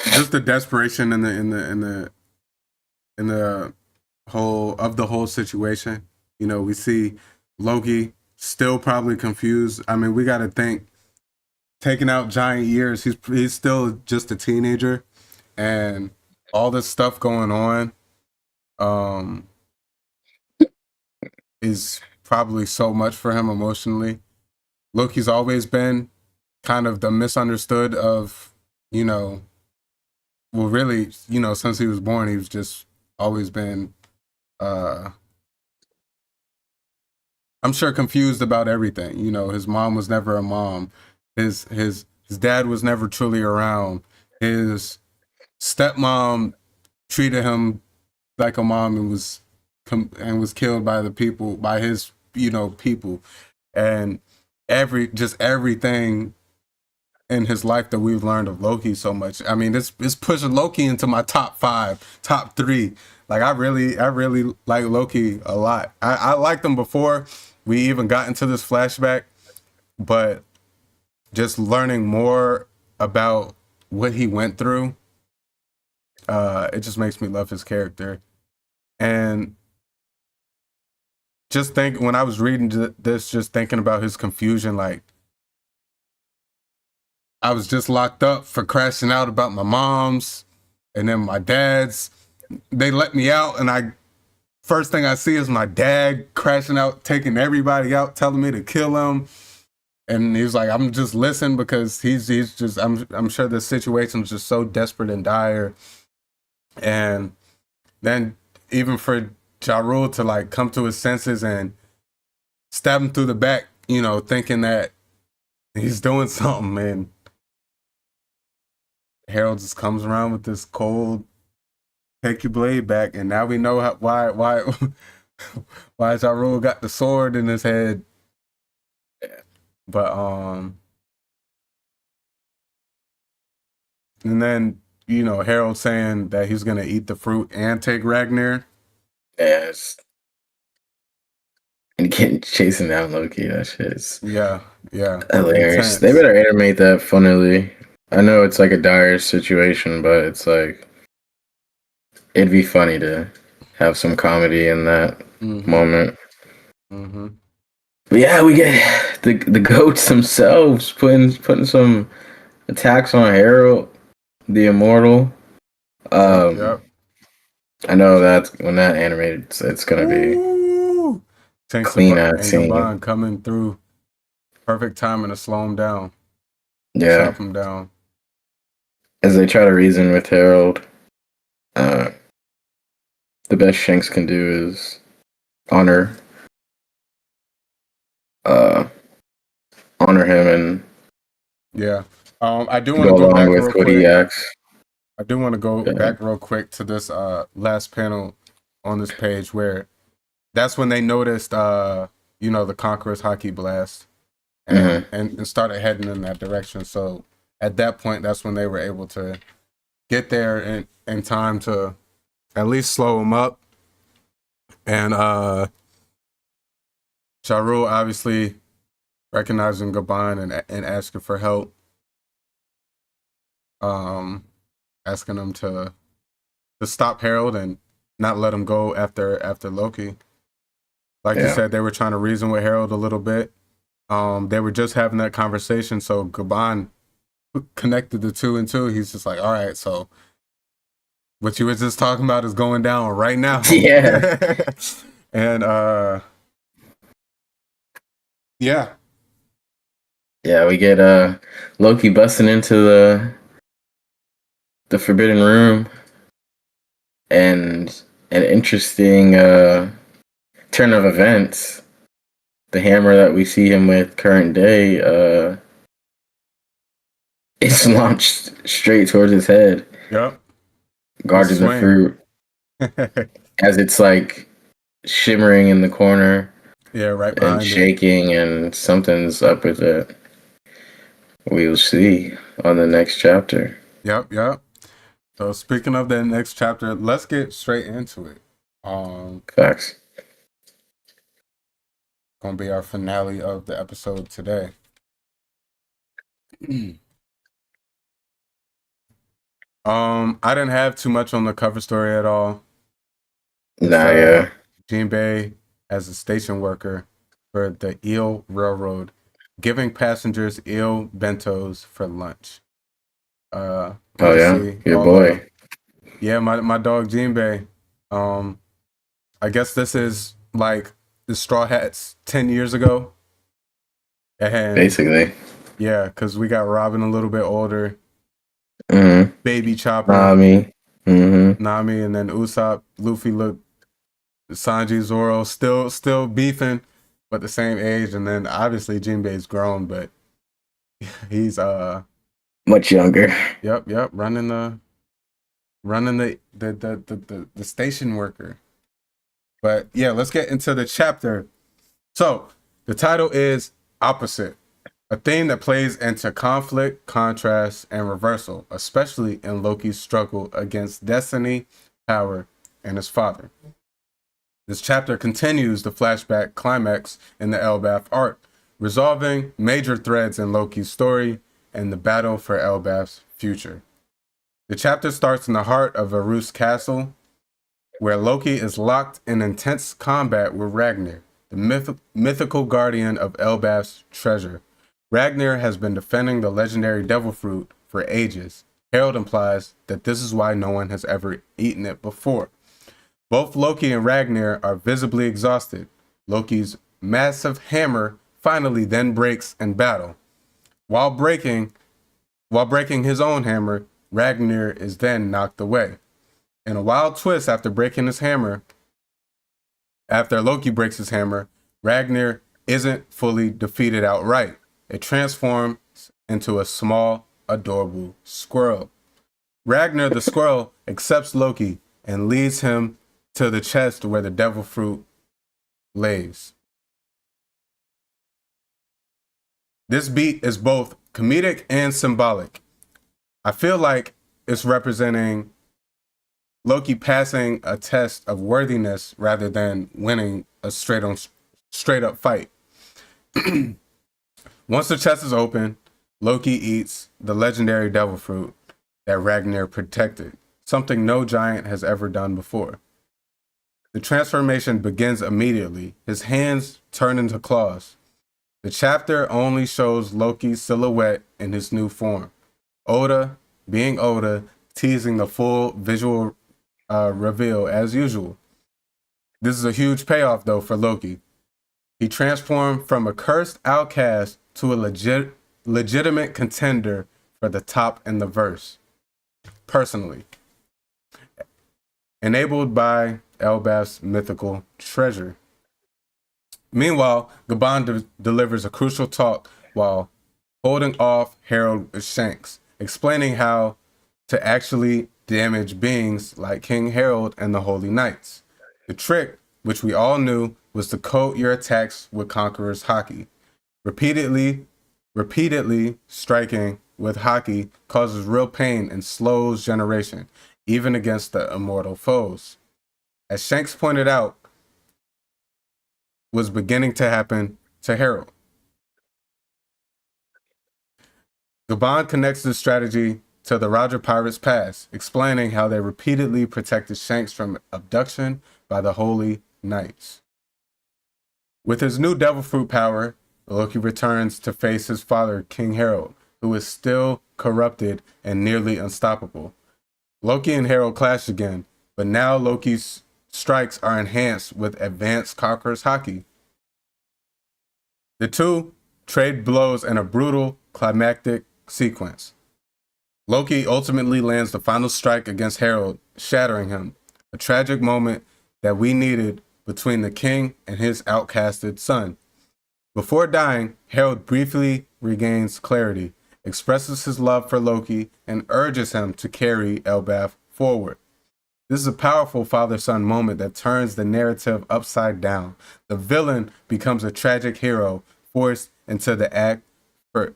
just the desperation in the whole situation. You know, we see Loki still probably confused. I mean, we got to think, taking out giant years, he's still just a teenager, and all this stuff going on is probably so much for him emotionally. Loki's always been kind of the misunderstood of, well, really, since he was born, he's just always been I'm sure confused about everything. His mom was never a mom. His dad was never truly around. His stepmom treated him like a mom and was killed by his people, and everything in his life that we've learned of Loki so much. I mean, it's pushing Loki into my top 3. Like, I really like Loki a lot. I liked him before we even got into this flashback, but just learning more about what he went through, it just makes me love his character. And just when I was reading this, just thinking about his confusion, like, I was just locked up for crashing out about my mom's, and then my dad's. They let me out, and first thing I see is my dad crashing out, taking everybody out, telling me to kill him. And he was like, "I'm just listening," because he's just, I'm sure the situation's just so desperate and dire. And then even for Ja Rule to like come to his senses and stab him through the back, thinking that he's doing something, and Harold just comes around with this cold, take your blade back, and now we know why Ja Rule got the sword in his head. But and then Harold saying that he's gonna eat the fruit and take Ragnar. Yes. And chasing down Loki, that shit's yeah hilarious. They better animate that funnily. I know it's like a dire situation, but it's like, it'd be funny to have some comedy in that moment. Mm-hmm. But yeah, we get the goats themselves putting some attacks on Harold, the Immortal. Yep. I know that when that animated, it's gonna be Ooh. Shanks clean ass and scene. Gabon coming through. Perfect timing to slow him down. Yeah, Chop him down. as they try to reason with Harold, uh, the best Shanks can do is honor, uh, honor him and Yeah. I do want to go go along back with real what he quick. asks. I do want to go Yeah. back real quick to this last panel on this page where that's when they noticed the Conqueror's hockey blast and, Mm-hmm. and started heading in that direction. So at that point, that's when they were able to get there in time to at least slow him up. And Shahrul obviously recognizing Gabon and asking for help. Asking him to stop Harold and not let him go after Loki. Like you Yeah. said, they were trying to reason with Harold a little bit. They were just having that conversation, so Gabon connected the two and two. He's just like, all right, so what you were just talking about is going down right now. Yeah. And yeah. Yeah, we get Loki busting into the Forbidden Room, and an interesting turn of events. The hammer that we see him with current day is launched straight towards his head, Yep. guarding the fruit as it's like shimmering in the corner. Yeah, right and behind it. shaking, and something's up with it. We'll see on the next chapter. Yep. So speaking of that next chapter, let's get straight into it. Facts. Gonna be our finale of the episode today. I didn't have too much on the cover story at all. Yeah. Jinbei as a station worker for the eel railroad, giving passengers eel bentos for lunch. Oh yeah, your boy. My dog Jinbei. I guess this is like the Straw Hats 10 years ago. And Basically. yeah, because we got Robin a little bit older. Mm-hmm. Baby Chopper. Nami. Mm-hmm. Nami, and then Usopp. Luffy looked. Sanji, Zoro still beefing, but the same age. And then obviously Jinbei's grown, but he's much younger. Yep, running the station worker. But yeah, let's get into the chapter. So the title is Opposite, a theme that plays into conflict, contrast, and reversal, especially in Loki's struggle against destiny, power, and his father. This chapter continues the flashback climax in the Elbaf arc, resolving major threads in Loki's story and the battle for Elbaf's future. The chapter starts in the heart of Varus Castle, where Loki is locked in intense combat with Ragnar, the mythical guardian of Elbaf's treasure. Ragnar has been defending the legendary devil fruit for ages. Harold implies that this is why no one has ever eaten it before. Both Loki and Ragnar are visibly exhausted. Loki's massive hammer finally then breaks in battle. While breaking his own hammer, Ragnar is then knocked away. In a wild twist after Loki breaks his hammer, Ragnar isn't fully defeated outright. It transforms into a small, adorable squirrel. Ragnar the squirrel accepts Loki and leads him to the chest where the devil fruit lays. This beat is both comedic and symbolic. I feel like it's representing Loki passing a test of worthiness rather than winning a straight up fight. Once the chest is open, Loki eats the legendary devil fruit that Ragnar protected, something no giant has ever done before. The transformation begins immediately. His hands turn into claws. The chapter only shows Loki's silhouette in his new form. Oda, being Oda, teasing the full visual reveal as usual. This is a huge payoff, though, for Loki. He transformed from a cursed outcast to a legitimate contender for the top in the verse. Personally. Enabled by Elbaf's mythical treasure. Meanwhile, Gabon delivers a crucial talk while holding off Herald Shanks, explaining how to actually damage beings like King Harold and the Holy Knights. The trick, which we all knew, was to coat your attacks with Conqueror's Haki. Repeatedly striking with Haki causes real pain and slows generation, even against the immortal foes. As Shanks pointed out, was beginning to happen to Harold. Gabon connects this strategy to the Roger Pirates' past, explaining how they repeatedly protected Shanks from abduction by the Holy Knights. With his new Devil Fruit power, Loki returns to face his father, King Harold, who is still corrupted and nearly unstoppable. Loki and Harold clash again, but now Loki's strikes are enhanced with advanced Conqueror's Haki. The two trade blows in a brutal, climactic sequence. Loki ultimately lands the final strike against Harold, shattering him, a tragic moment that we needed between the king and his outcasted son. Before dying, Harold briefly regains clarity, expresses his love for Loki, and urges him to carry Elbaf forward. This is a powerful father-son moment that turns the narrative upside down. The villain becomes a tragic hero, forced into the act for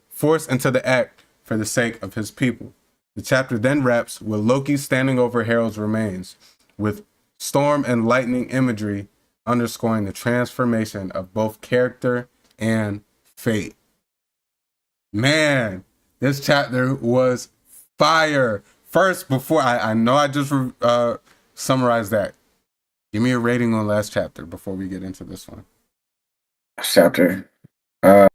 the sake of his people. The chapter then wraps with Loki standing over Harold's remains, with storm and lightning imagery underscoring the transformation of both character and fate. Man, this chapter was fire. First, before I know I just summarized that. Give me a rating on last chapter before we get into this one. Chapter. I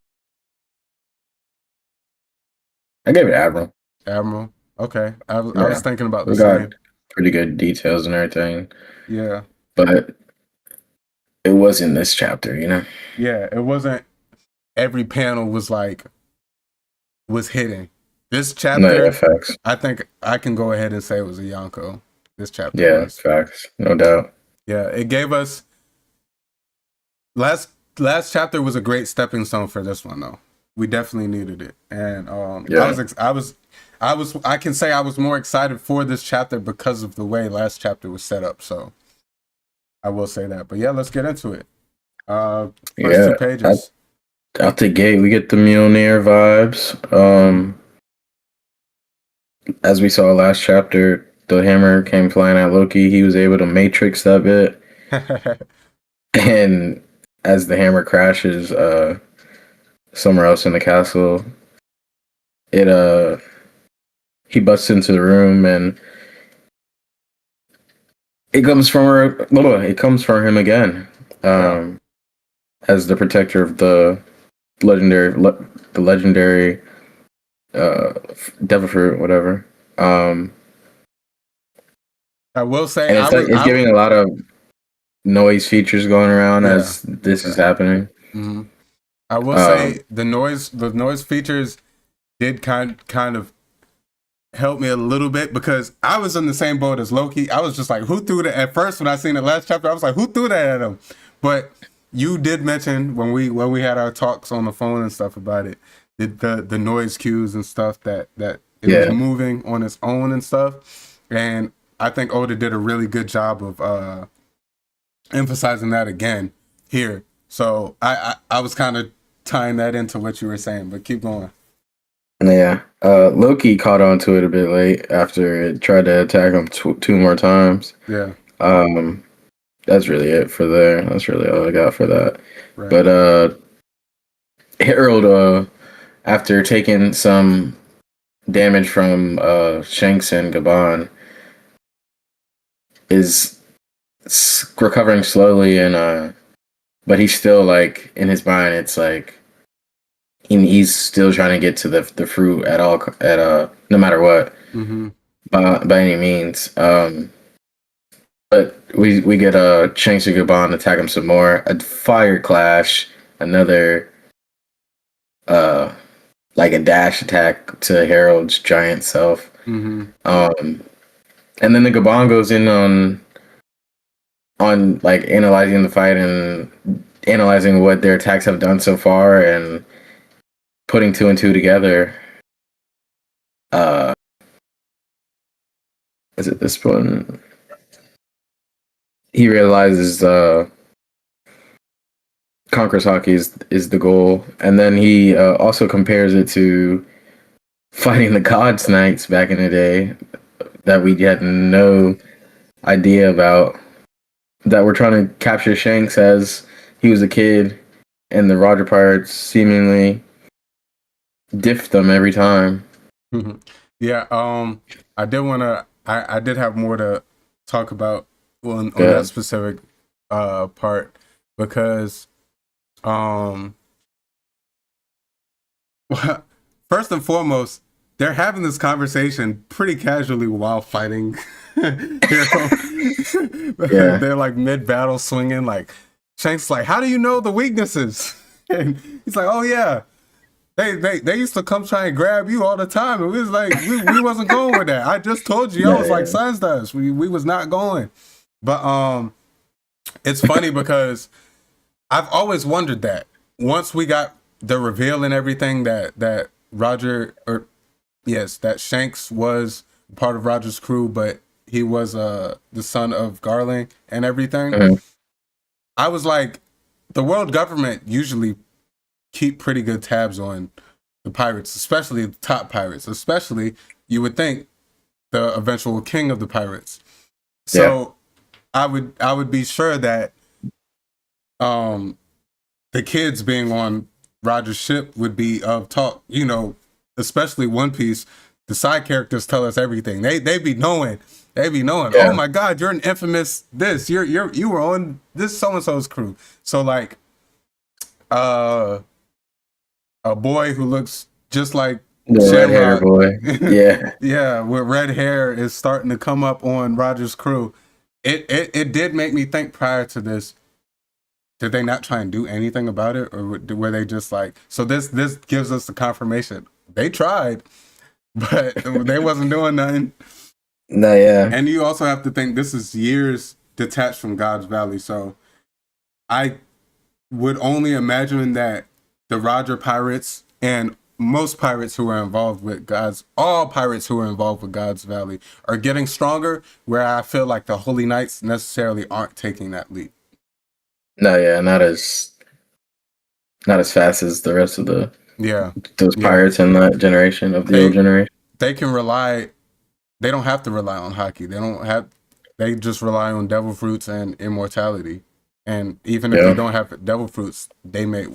gave it Admiral. Admiral. Okay. I was thinking about the we same. got pretty good details and everything. Yeah. But it wasn't this chapter, you know? Yeah, it wasn't every panel was hitting. This chapter, facts. I think I can go ahead and say it was a Yonko. This chapter. Yeah, facts. No doubt. Yeah, it gave us last chapter was a great stepping stone for this one though. We definitely needed it. And I can say I was more excited for this chapter because of the way last chapter was set up. So I will say that. But yeah, let's get into it. First two pages. Out the gate, we get the Mjolnir vibes. As we saw last chapter, the hammer came flying at Loki. He was able to matrix that bit. And as the hammer crashes somewhere else in the castle, he busts into the room and it comes from him again. As the protector of the legendary Devil Fruit, whatever. I will say, and it's giving a lot of noise features going around as this is happening. Mm-hmm. I will say the noise features did kind of help me a little bit because I was in the same boat as Loki. I was just like, who threw that? At first, when I seen the last chapter, I was like, who threw that at him? But you did mention when we had our talks on the phone and stuff about it, the noise cues and stuff that it was moving on its own and stuff. And I think Oda did a really good job of emphasizing that again here. So I was kind of tying that into what you were saying, but keep going. Yeah, Loki caught on to it a bit late after it tried to attack him two more times. Yeah. That's really it for there. That's really all I got for that. Right. But Harold, after taking some damage from Shanks and Gabon, is recovering slowly, and but he's still like in his mind. It's like he's still trying to get to the fruit no matter what, mm-hmm. by any means. But we get Shanks and Gaban attack him some more. A fire clash, another like a dash attack to Harold's giant self. Mm-hmm. And then the Gaban goes in on like analyzing the fight and analyzing what their attacks have done so far and putting two and two together. Is it this one? He realizes Conqueror's Hockey is the goal, and then he also compares it to fighting the God's Knights back in the day that we had no idea about, that we're trying to capture Shanks as he was a kid, and the Roger Pirates seemingly diffed them every time. Yeah, I did want to. I did have more to talk about on that specific part, because first and foremost, they're having this conversation pretty casually while fighting. They're like mid-battle swinging. Like Shanks, like, how do you know the weaknesses? And he's like, oh yeah, they used to come try and grab you all the time, and we was like, we wasn't going with that. I just told you, I was like, sons does. We was not going. But it's funny because I've always wondered that once we got the reveal and everything that that Shanks was part of Roger's crew, but he was the son of Garling and everything. Mm-hmm. I was like, the world government usually keep pretty good tabs on the pirates, especially the top pirates, especially you would think the eventual king of the pirates. So I would be sure that the kids being on Roger's ship would be of talk, you know, especially One Piece. The side characters tell us everything. They be knowing. Yeah. Oh my God, you're an infamous this. You were on this so and so's crew. So like, a boy who looks just like the red hair boy. Yeah, with red hair is starting to come up on Roger's crew. It did make me think prior to this. Did they not try and do anything about it, or were they just like? So this gives us the confirmation they tried, but they wasn't doing nothing. No, yeah. And you also have to think this is years detached from God's Valley, so I would only imagine that the Roger pirates and most pirates who are involved with all pirates who are involved with God's Valley are getting stronger, where I feel like the Holy Knights necessarily aren't taking that leap. No, yeah, not as fast as the rest of those pirates in that generation of the old generation. They can rely. They don't have to rely on hockey. They just rely on devil fruits and immortality. And even if they don't have devil fruits, they make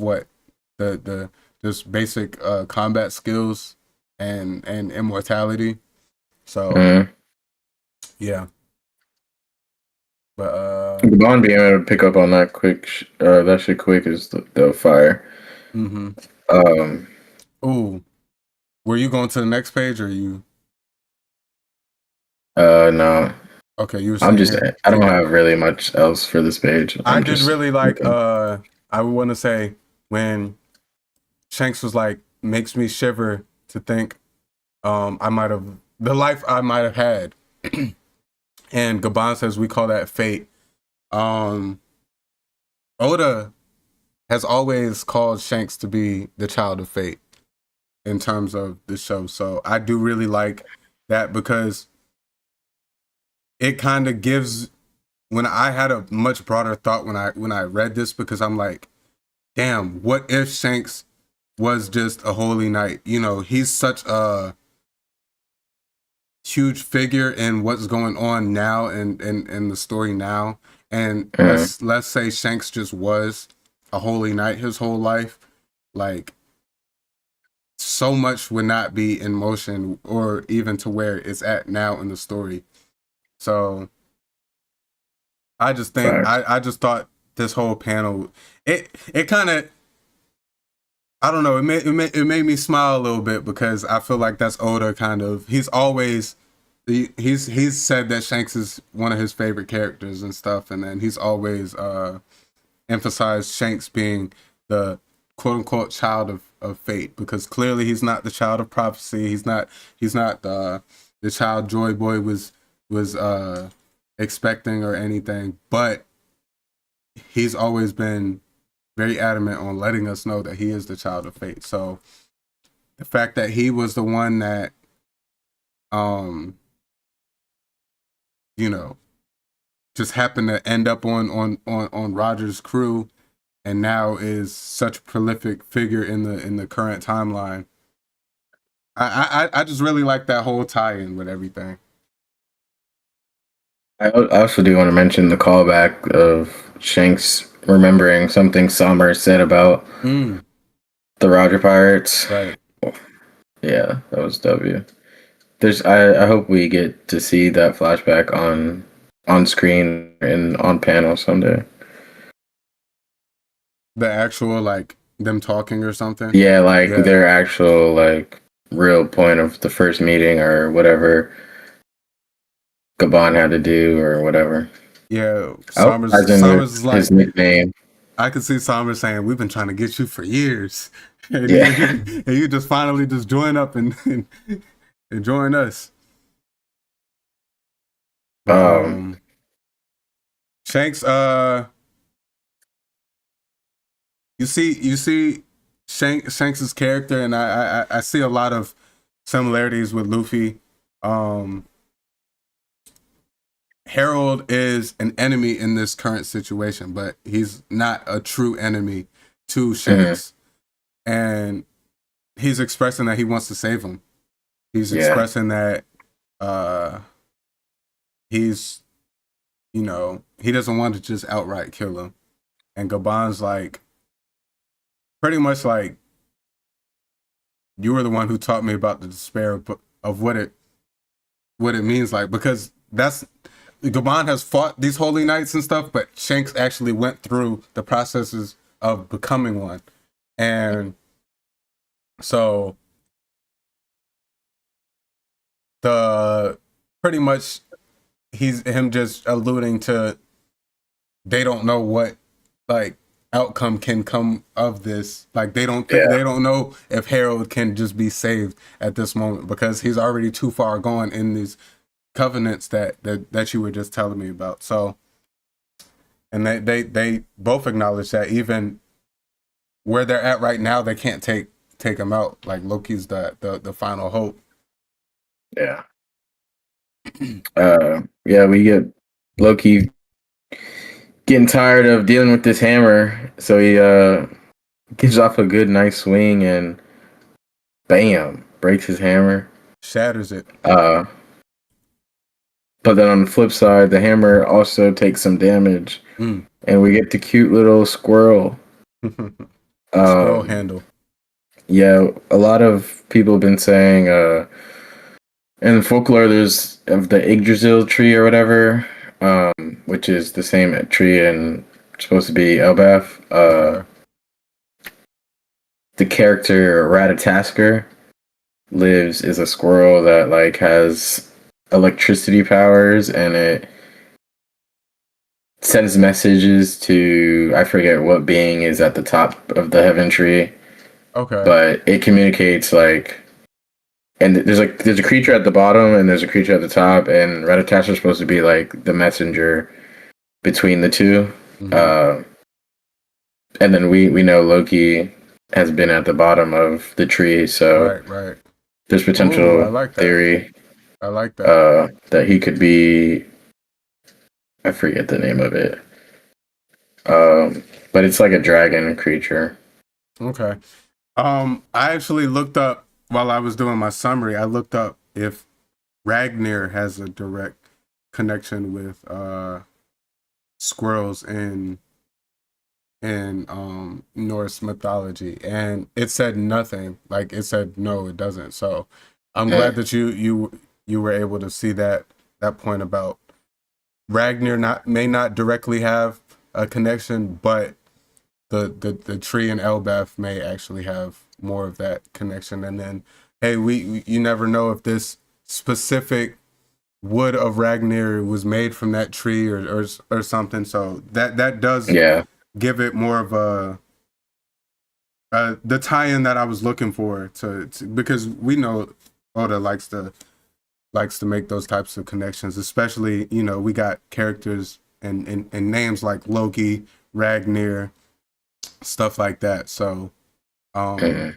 the just basic combat skills and immortality. So yeah. But Bond being able to pick up on that that shit quick is the fire. Mm-hmm. Ooh, were you going to the next page or you? No. Okay, you were saying I don't have really much else for this page. I did really like I would want to say when Shanks was like, makes me shiver to think the life I might have had. And Gaban says we call that fate. Oda has always called Shanks to be the child of fate in terms of the show. So I do really like that, because it kind of gives, when I had a much broader thought when I read this, because I'm like, damn, what if Shanks was just a holy knight? You know, he's such a huge figure in what's going on now and in the story now. And let's say Shanks just was a holy knight his whole life. Like, so much would not be in motion, or even to where it's at now in the story. So I just think I just thought this whole panel, it kind of, I don't know, it made me smile a little bit, because I feel like that's Oda kind of, he's always he's said that Shanks is one of his favorite characters and stuff, and then he's always emphasized Shanks being the quote unquote child of fate, because clearly he's not the child of prophecy. He's not the child Joy Boy was expecting or anything, but he's always been very adamant on letting us know that he is the child of fate. So the fact that he was the one that just happened to end up on Roger's crew, and now is such a prolific figure in the current timeline. I just really like that whole tie-in with everything. I also do want to mention the callback of Shanks remembering something Summer said about the Roger Pirates. Right. Yeah, that was W. I hope we get to see that flashback on screen and on panel someday. The actual, like, them talking or something? Yeah, their actual, like, real point of the first meeting or whatever Gabon had to do or whatever. Yeah, Summers is like his nickname. I could see Summers saying, "We've been trying to get you for years." And you just finally just join up and join us. Shanks, you see Shanks's character, and I see a lot of similarities with Luffy. Harold is an enemy in this current situation, but he's not a true enemy to Shanks. And he's expressing that he wants to save him. He's expressing that he's, he doesn't want to just outright kill him. And Gabon's like, pretty much like, you were the one who taught me about the despair of what it means, like, because Gabon has fought these holy knights and stuff, but Shanks actually went through the processes of becoming one. And so pretty much him just alluding to, they don't know what, like, outcome can come of this. Like, they don't know if Harold can just be saved at this moment, because he's already too far gone in these covenants that you were just telling me about. So, and they both acknowledge that even where they're at right now, they can't take him out. Like, Loki's the final hope. Yeah. We get Loki getting tired of dealing with this hammer, so he gives off a good nice swing and bam, breaks his hammer, shatters it. But then on the flip side, the hammer also takes some damage, and we get the cute little squirrel. Squirrel handle. Yeah, a lot of people have been saying in folklore there's the Yggdrasil tree or whatever, which is the same tree and supposed to be Elbaf. The character Ratatasker is a squirrel that, like, has electricity powers, and it sends messages to, I forget what being is at the top of the heaven tree. Okay. But it communicates, like, and there's a creature at the bottom and there's a creature at the top, and Ratatasker is supposed to be like the messenger between the two. And then we know Loki has been at the bottom of the tree, so right. There's potential theory. I like that. That he could be, I forget the name of it. But it's like a dragon creature. Okay. I actually looked up, while I was doing my summary, I looked up if Ragnar has a direct connection with squirrels in Norse mythology, and it said nothing. Like, it said no, it doesn't. So I'm glad that you were able to see that point about Ragnar may not directly have a connection, but the tree in Elbaf may actually have more of that connection. And then, hey, you never know if this specific wood of Ragnar was made from that tree or something. So that does give it more of a the tie-in that I was looking for to because we know Oda likes to make those types of connections, especially, you know, we got characters and names like Loki, Ragnar, stuff like that. So I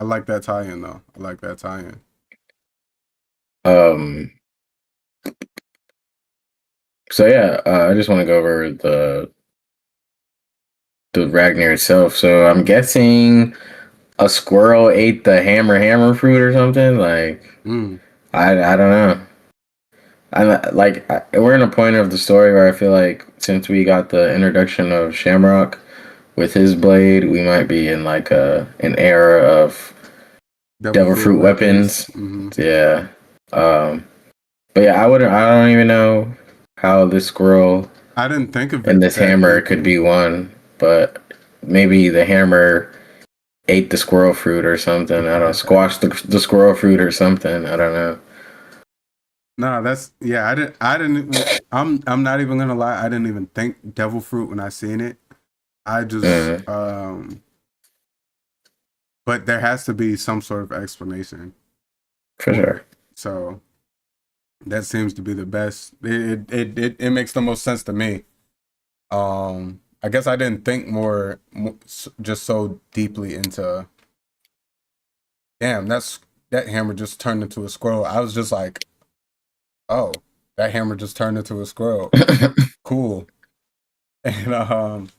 like that tie-in though. I like that tie-in. So yeah, I just want to go over the Ragnar itself. So I'm guessing a squirrel ate the hammer fruit or something. Like I don't know. We're in a point of the story where I feel like since we got the introduction of Shamrock with his blade, we might be in like an era of devil fruit weapons. Yeah. But yeah, I don't even know how this squirrel I didn't think of it and this hammer could be one, but maybe the hammer ate the squirrel fruit or something. I don't know, squashed the squirrel fruit or something. I don't know. No, that's I didn't I'm not even gonna lie, I didn't even think devil fruit when I seen it. I just but there has to be some sort of explanation. For sure. So that seems to be the best. It makes the most sense to me. I guess I didn't think more just so deeply into. Damn, that hammer just turned into a squirrel. I was just like, oh, that hammer just turned into a squirrel. Cool. And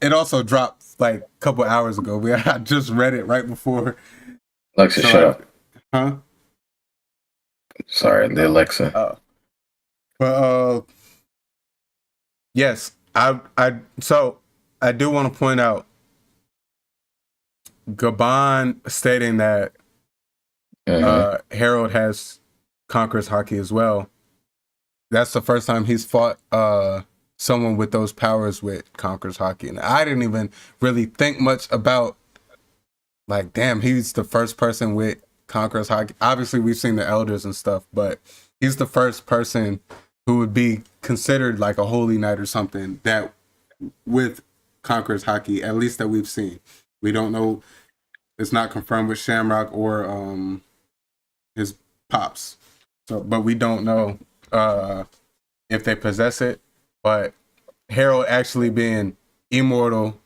it also dropped like a couple hours ago. I just read it right before. Alexa, shut up. Huh? Sorry, the Alexa. But yes, I do want to point out Gabon stating that Harold has Conqueror's Haki as well. That's the first time he's fought someone with those powers with Conqueror's Haki, and I didn't even really think much about like, damn, he's the first person with Conqueror's Haki. Obviously, we've seen the elders and stuff, but he's the first person who would be considered like a holy knight or something that with Conqueror's Haki, at least that we've seen. We don't know. It's not confirmed with Shamrock or his pops. So, but we don't know if they possess it. But Harold actually being immortal,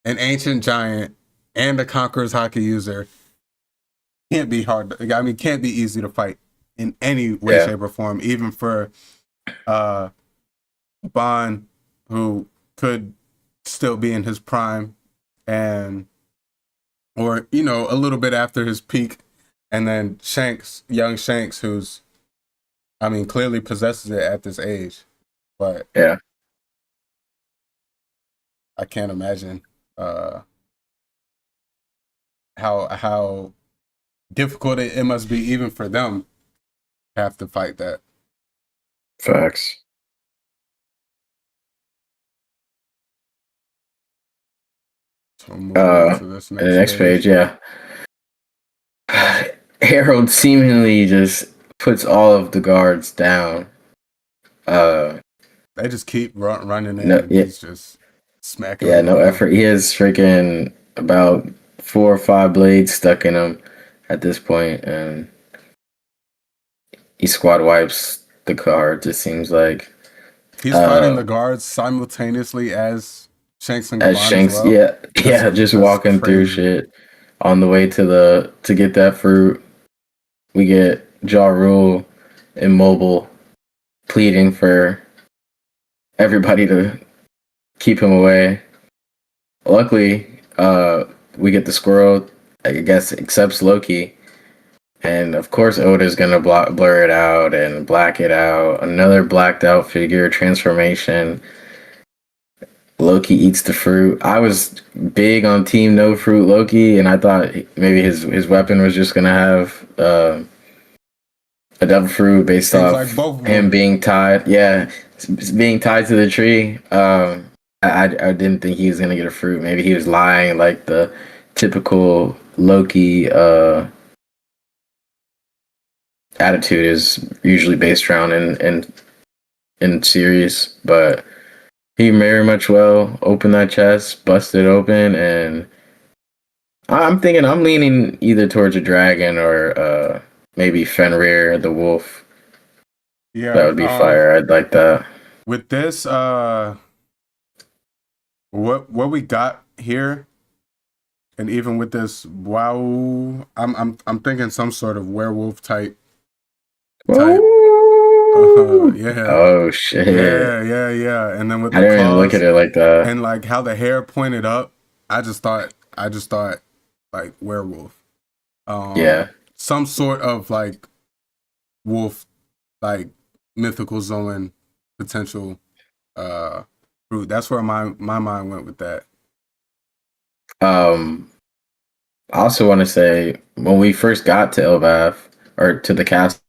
an ancient giant, and a Conqueror's Haki user can't be hard. Can't be easy to fight in any way, shape, or form. Even for Bond, who could still be in his prime, or a little bit after his peak, and then young Shanks, who's, clearly possesses it at this age, but I can't imagine how difficult it must be even for them to have to fight that. Facts. So to this next page, Harold seemingly just puts all of the guards down. They just keep running in. He's just smacking. Yeah, no effort. He has freaking about 4 or 5 blades stuck in him at this point, and he squad wipes the guards. It seems like he's fighting the guards simultaneously as Shanks and Gabon as well. Just walking through shit on the way to get that fruit. We get Ja Rule immobile, pleading for everybody to keep him away. Luckily, we get the squirrel, I guess, accepts Loki. And of course, Oda's gonna blur it out and black it out. Another blacked out figure transformation. Loki eats the fruit. I was big on Team No Fruit Loki, and I thought maybe his weapon was just gonna have a devil fruit based off like him being tied. Yeah, being tied to the tree. I didn't think he was gonna get a fruit. Maybe he was lying, like the typical Loki attitude is usually based around in series, but he very much well opened that chest, busted open, and I'm leaning either towards a dragon or maybe Fenrir the wolf. Yeah. That would be fire. I'd like that. With this, what we got here, and even with this, wow, I'm thinking some sort of werewolf type. Yeah. Oh shit. Yeah. And then with I the didn't even claws look at it like that. and like how the hair pointed up, I just thought like werewolf. Yeah. Some sort of like wolf, like mythical zone potential fruit. That's where my mind went with that. I also want to say when we first got to Elbath or to the castle,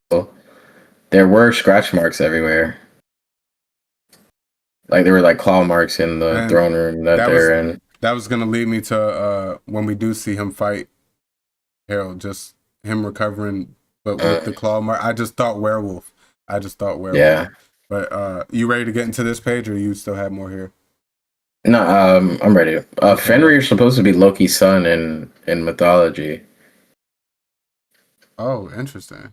there were scratch marks everywhere. Like there were like claw marks in the And throne room that they're in. That was gonna lead me to when we do see him fight Harold, just him recovering, but with the claw mark. I just thought werewolf. Yeah. But you ready to get into this page, or you still have more here? No, I'm ready. Fenrir's supposed to be Loki's son in mythology, Oh, interesting.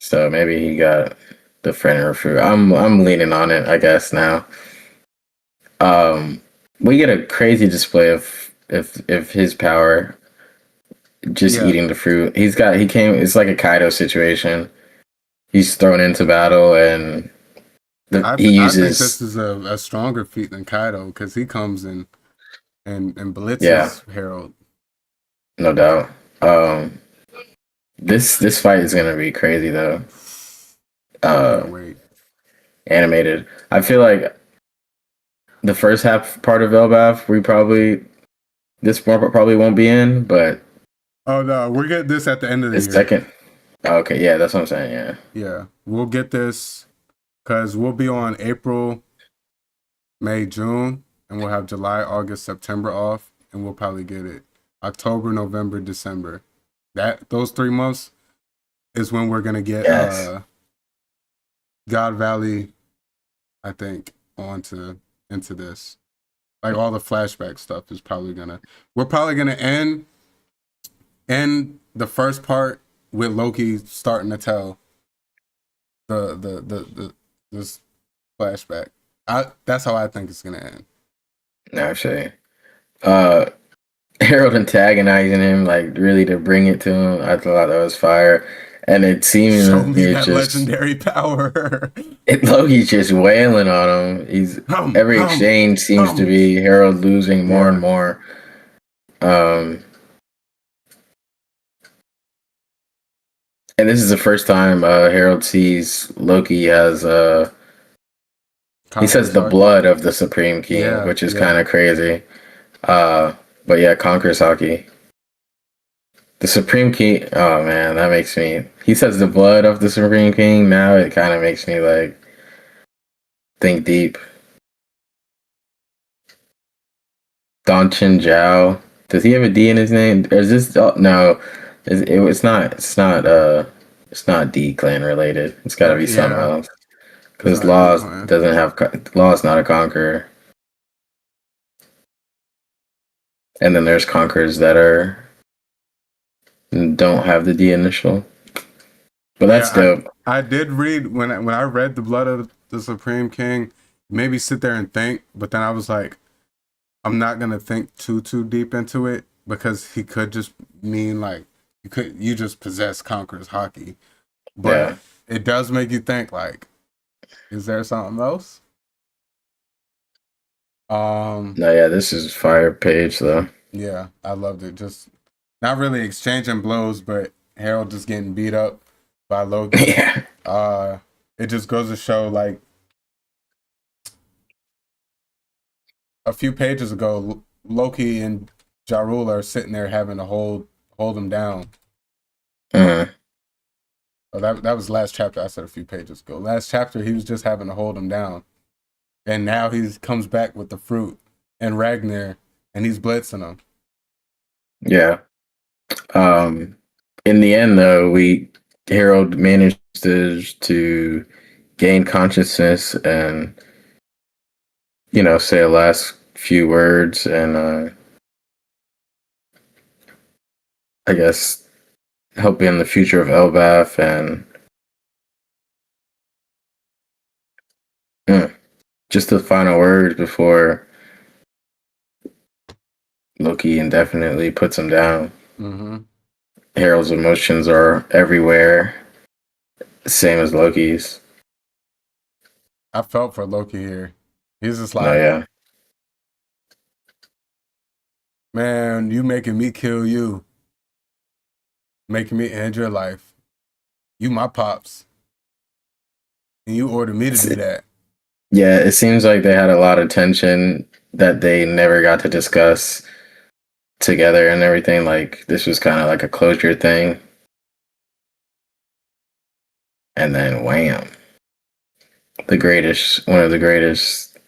so maybe he got the Fenrir fruit. I'm leaning on it, I guess now. We get a crazy display of if his power just eating the fruit. It's like a Kaido situation. He's thrown into battle and I think this is a stronger feat than Kaido because he comes and blitzes Harold. No doubt. This fight is gonna be crazy though. Wait. Animated. I feel like the first half part of Elbath, this part probably won't be in, but oh no, we'll get this at the end of the year. Second. Okay, yeah, that's what I'm saying. Yeah. Yeah, we'll get this because we'll be on April, May, June, and we'll have July, August, September off, and we'll probably get it October, November, December. Those 3 months is when we're gonna get God Valley, I think, into this. Like all the flashback stuff is we're probably gonna end the first part with Loki starting to tell this flashback. That's how I think it's gonna end. Actually, Harold antagonizing him, like really to bring it to him. I thought that was fire, and it seemed show me that legendary power. Loki's just wailing on him. Every exchange seems to be Harold losing more and more. And this is the first time Harold sees Loki as he says the blood of the Supreme King, which is kind of crazy. But yeah, conquers hockey. The Supreme King. Oh man, that makes me. He says the blood of the Supreme King. Now it kind of makes me like think deep. Donchin Zhao. Does he have a D in his name? Or is this? Oh, no, it's not. It's not D clan related. It's got to be something else. Because Laws doesn't have. Laws not a conqueror. And then there's conquerors that don't have the D initial. But that's dope. I did read when I read the blood of the Supreme King, maybe sit there and think, but then I was like, I'm not gonna think too deep into it because he could just mean like you just possess conquerors hockey. But it does make you think like, is there something else? No, yeah, this is fire page though. Yeah, I loved it. Just not really exchanging blows, but Harold just getting beat up by Loki. Yeah. It just goes to show like a few pages ago, Loki and Ja Rule are sitting there having to hold him down. Uh-huh. Oh, that was last chapter. I said a few pages ago. Last chapter, he was just having to hold him down. And now he comes back with the fruit and Ragnar, and he's blitzing him. Yeah. In the end, though, Harold managed to gain consciousness and say a last few words and I guess help in the future of Elbaf and just the final words before Loki indefinitely puts him down. Mm-hmm. Harold's emotions are everywhere, same as Loki's. I felt for Loki here. He's just Oh like, yeah, man, you making me kill you. Making me end your life. You my pops. And you ordered me to do that. yeah. It seems like they had a lot of tension that they never got to discuss together and everything. Like this was kind of like a closure thing, and then wham, one of the greatest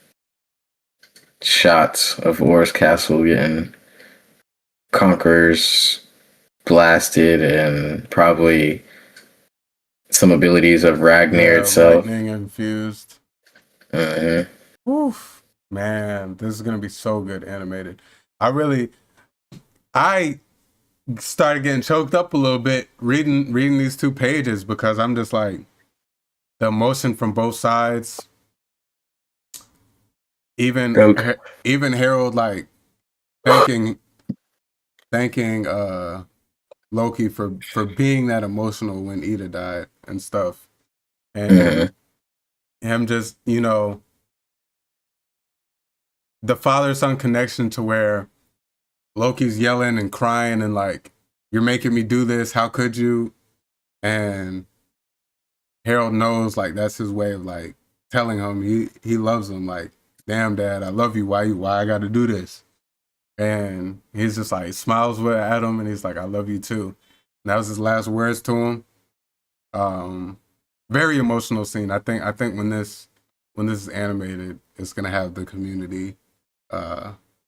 shots of War's castle getting Conqueror's blasted, and probably some abilities of Ragnar itself. Lightning infused. Mm-hmm. Oof. Man, this is gonna be so good animated. I started getting choked up a little bit reading these 2 pages because I'm just like the emotion from both sides. Even Harold like thanking Loki for being that emotional when Ida died and stuff. And him just, the father-son connection to where Loki's yelling and crying and like, you're making me do this, how could you? And Harold knows like that's his way of like telling him he loves him, like, damn dad, I love you, why I gotta do this? And he's just like smiles at him and he's like, I love you too. And that was his last words to him. Very emotional scene. I think when this is animated, it's gonna have the community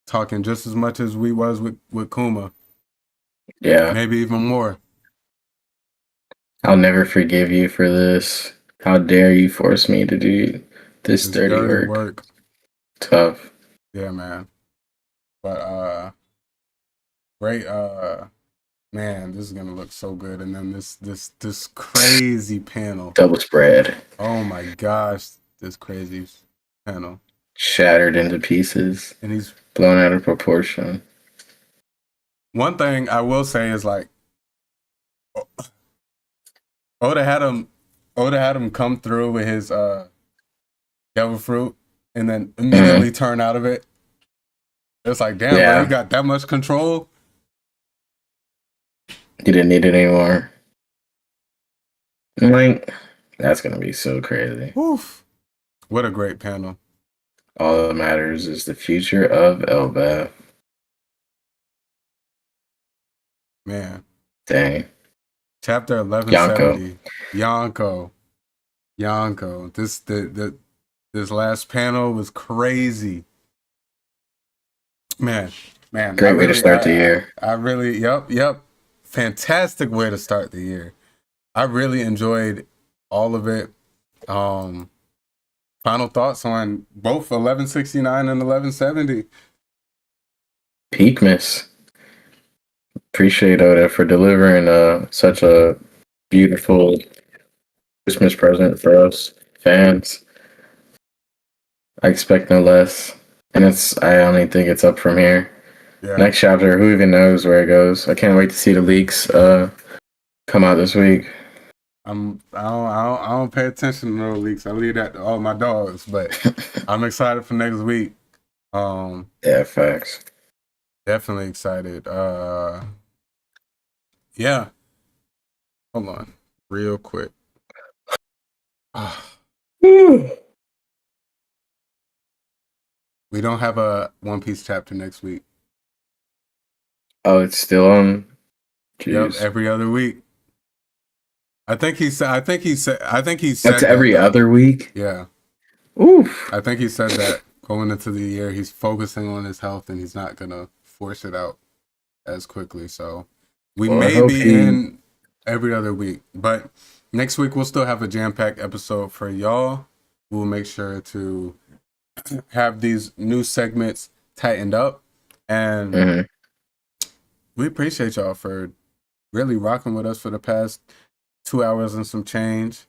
talking just as much as we was with Kuma. Yeah. Maybe even more. I'll never forgive you for this. How dare you force me to do this dirty work. Tough. Yeah, man. But great man, this is gonna look so good. And then this crazy panel. Double spread. Oh my gosh, this crazy panel. Shattered into pieces. And he's blown out of proportion. One thing I will say is like Oda had him come through with his devil fruit and then immediately turn out of it. It's like, damn, bro, you got that much control. You didn't need it anymore. Like, that's gonna be so crazy. Oof. What a great panel. All that matters is the future of Elbaf. Man. Dang. Chapter 1170. Yonko. This last panel was crazy. Man. Great way to start the year. Yep. Fantastic way to start the year. I really enjoyed all of it. Final thoughts on both 1169 and 1170. Peakmas. Appreciate Oda for delivering such a beautiful Christmas present for us fans. I expect no less. And I only think it's up from here. Yeah. Next chapter, who even knows where it goes? I can't wait to see the leaks come out this week. I don't pay attention to no leaks. I leave that to all my dogs, but I'm excited for next week. Yeah, facts. Definitely excited. Yeah. Hold on, real quick. We don't have a One Piece chapter next week. Oh, it's still on. Yep, every other week. I think he said. That's every other week. Yeah. Oof. I think he said that going into the year, he's focusing on his health and he's not gonna force it out as quickly. So We Well, I may hope be he- in every other week, but next week we'll still have a jam-packed episode for y'all. We'll make sure to have these new segments tightened up, and Mhm. we appreciate y'all for really rocking with us for the past 2 hours and some change.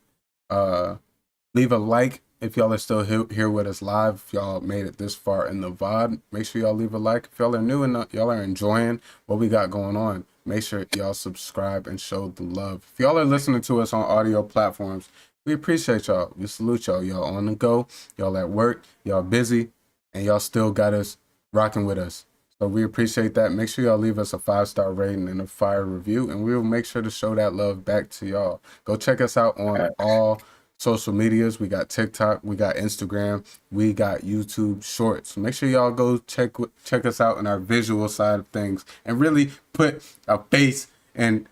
Leave a like if y'all are still here with us live. If y'all made it this far in the VOD, make sure y'all leave a like. If y'all are new and y'all are enjoying what we got going on, make sure y'all subscribe and show the love. If y'all are listening to us on audio platforms, we appreciate y'all. We salute y'all. Y'all on the go. Y'all at work. Y'all busy. And y'all still got us rocking with us. So we appreciate that. Make sure y'all leave us a 5-star rating and a fire review. And we will make sure to show that love back to y'all. Go check us out on all social medias. We got TikTok. We got Instagram. We got YouTube Shorts. So make sure y'all go check us out on our visual side of things. And really put a face and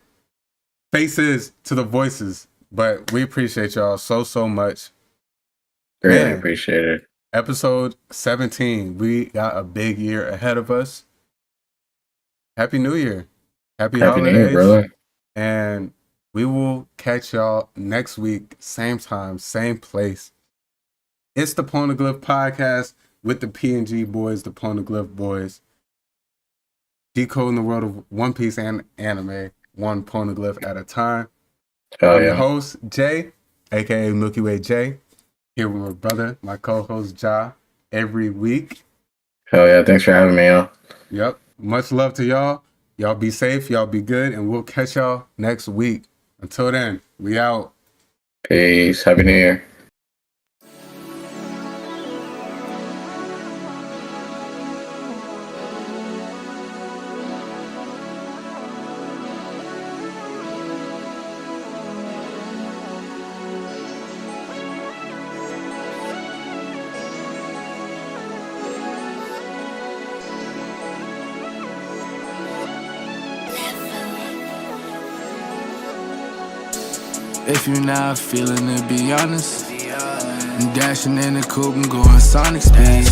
faces to the voices. But we appreciate y'all so much. Greatly Man. appreciate it. Episode 17. We got a big year ahead of us. Happy New Year. Happy Happy New holidays. Year, brother. And we will catch y'all next week, same time, same place. It's the Poneglyph Podcast with the P&G boys, the Poneglyph boys. Decoding the world of One Piece and anime, one Poneglyph at a time. Hell I'm your yeah. host, Jay, aka Milky Way Jay. Here with my brother, my co-host Ja, every week. Hell yeah. Thanks for having me, y'all. Yep. Much love to y'all. Y'all be safe. Y'all be good. And we'll catch y'all next week. Until then, we out. Peace. Happy New Year. If you're not feeling it, be honest. I'm dashing in the coupe and going Sonic speed.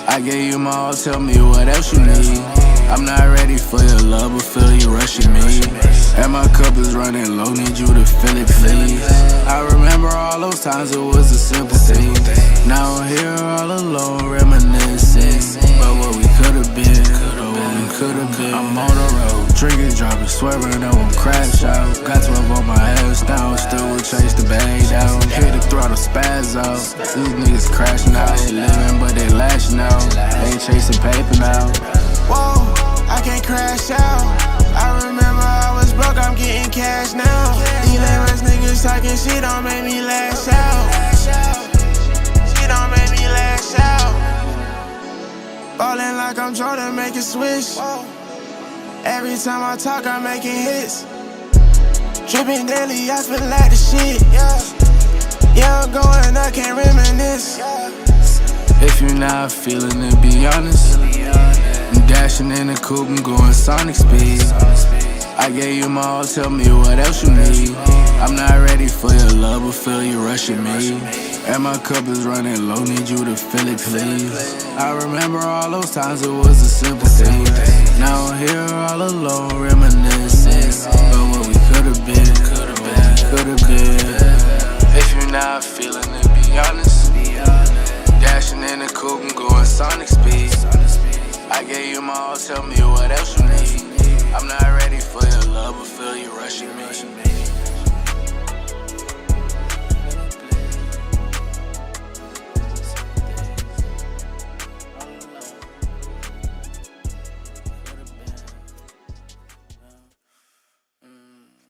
I gave you my all, tell me what else you need. I'm not ready for your love, but feel you rushing me. And my cup is running low, need you to fill it, please. I remember all those times it was a simple thing. Now I'm here all alone, reminiscing about what we could've been, I'm on the road, drinking, dropping, swerving, I won't crash out. Got 12 on my ass down, still will chase the bag down. Hit the throttle, spaz out. These niggas crashing out, they living but they lashing out. They ain't chasing paper now. Whoa, I can't crash out. I remember I was broke, I'm getting cash now. These lame ass niggas talking shit don't make me lash out. Shit don't make me lash out. Ballin' like I'm Jordan, make it switch. Every time I talk, I'm making hits. Dripping daily, I feel like the shit. Yeah, I'm going, I can't reminisce. If you're not feeling it, be honest. I'm dashing in the coupe and going Sonic speed. I gave you my all, tell me what else you need. I'm not ready for your love, but feel you rushing me. And my cup is running low, need you to fill it, please. I remember all those times it was a simple thing. Now I'm here all alone, reminiscing about what we could've been, If you're not feeling it, be honest. Dashing in the coupe and going Sonic speed. I gave you my all, tell me what else you need. I'm not ready for your love, but feel you rushing me.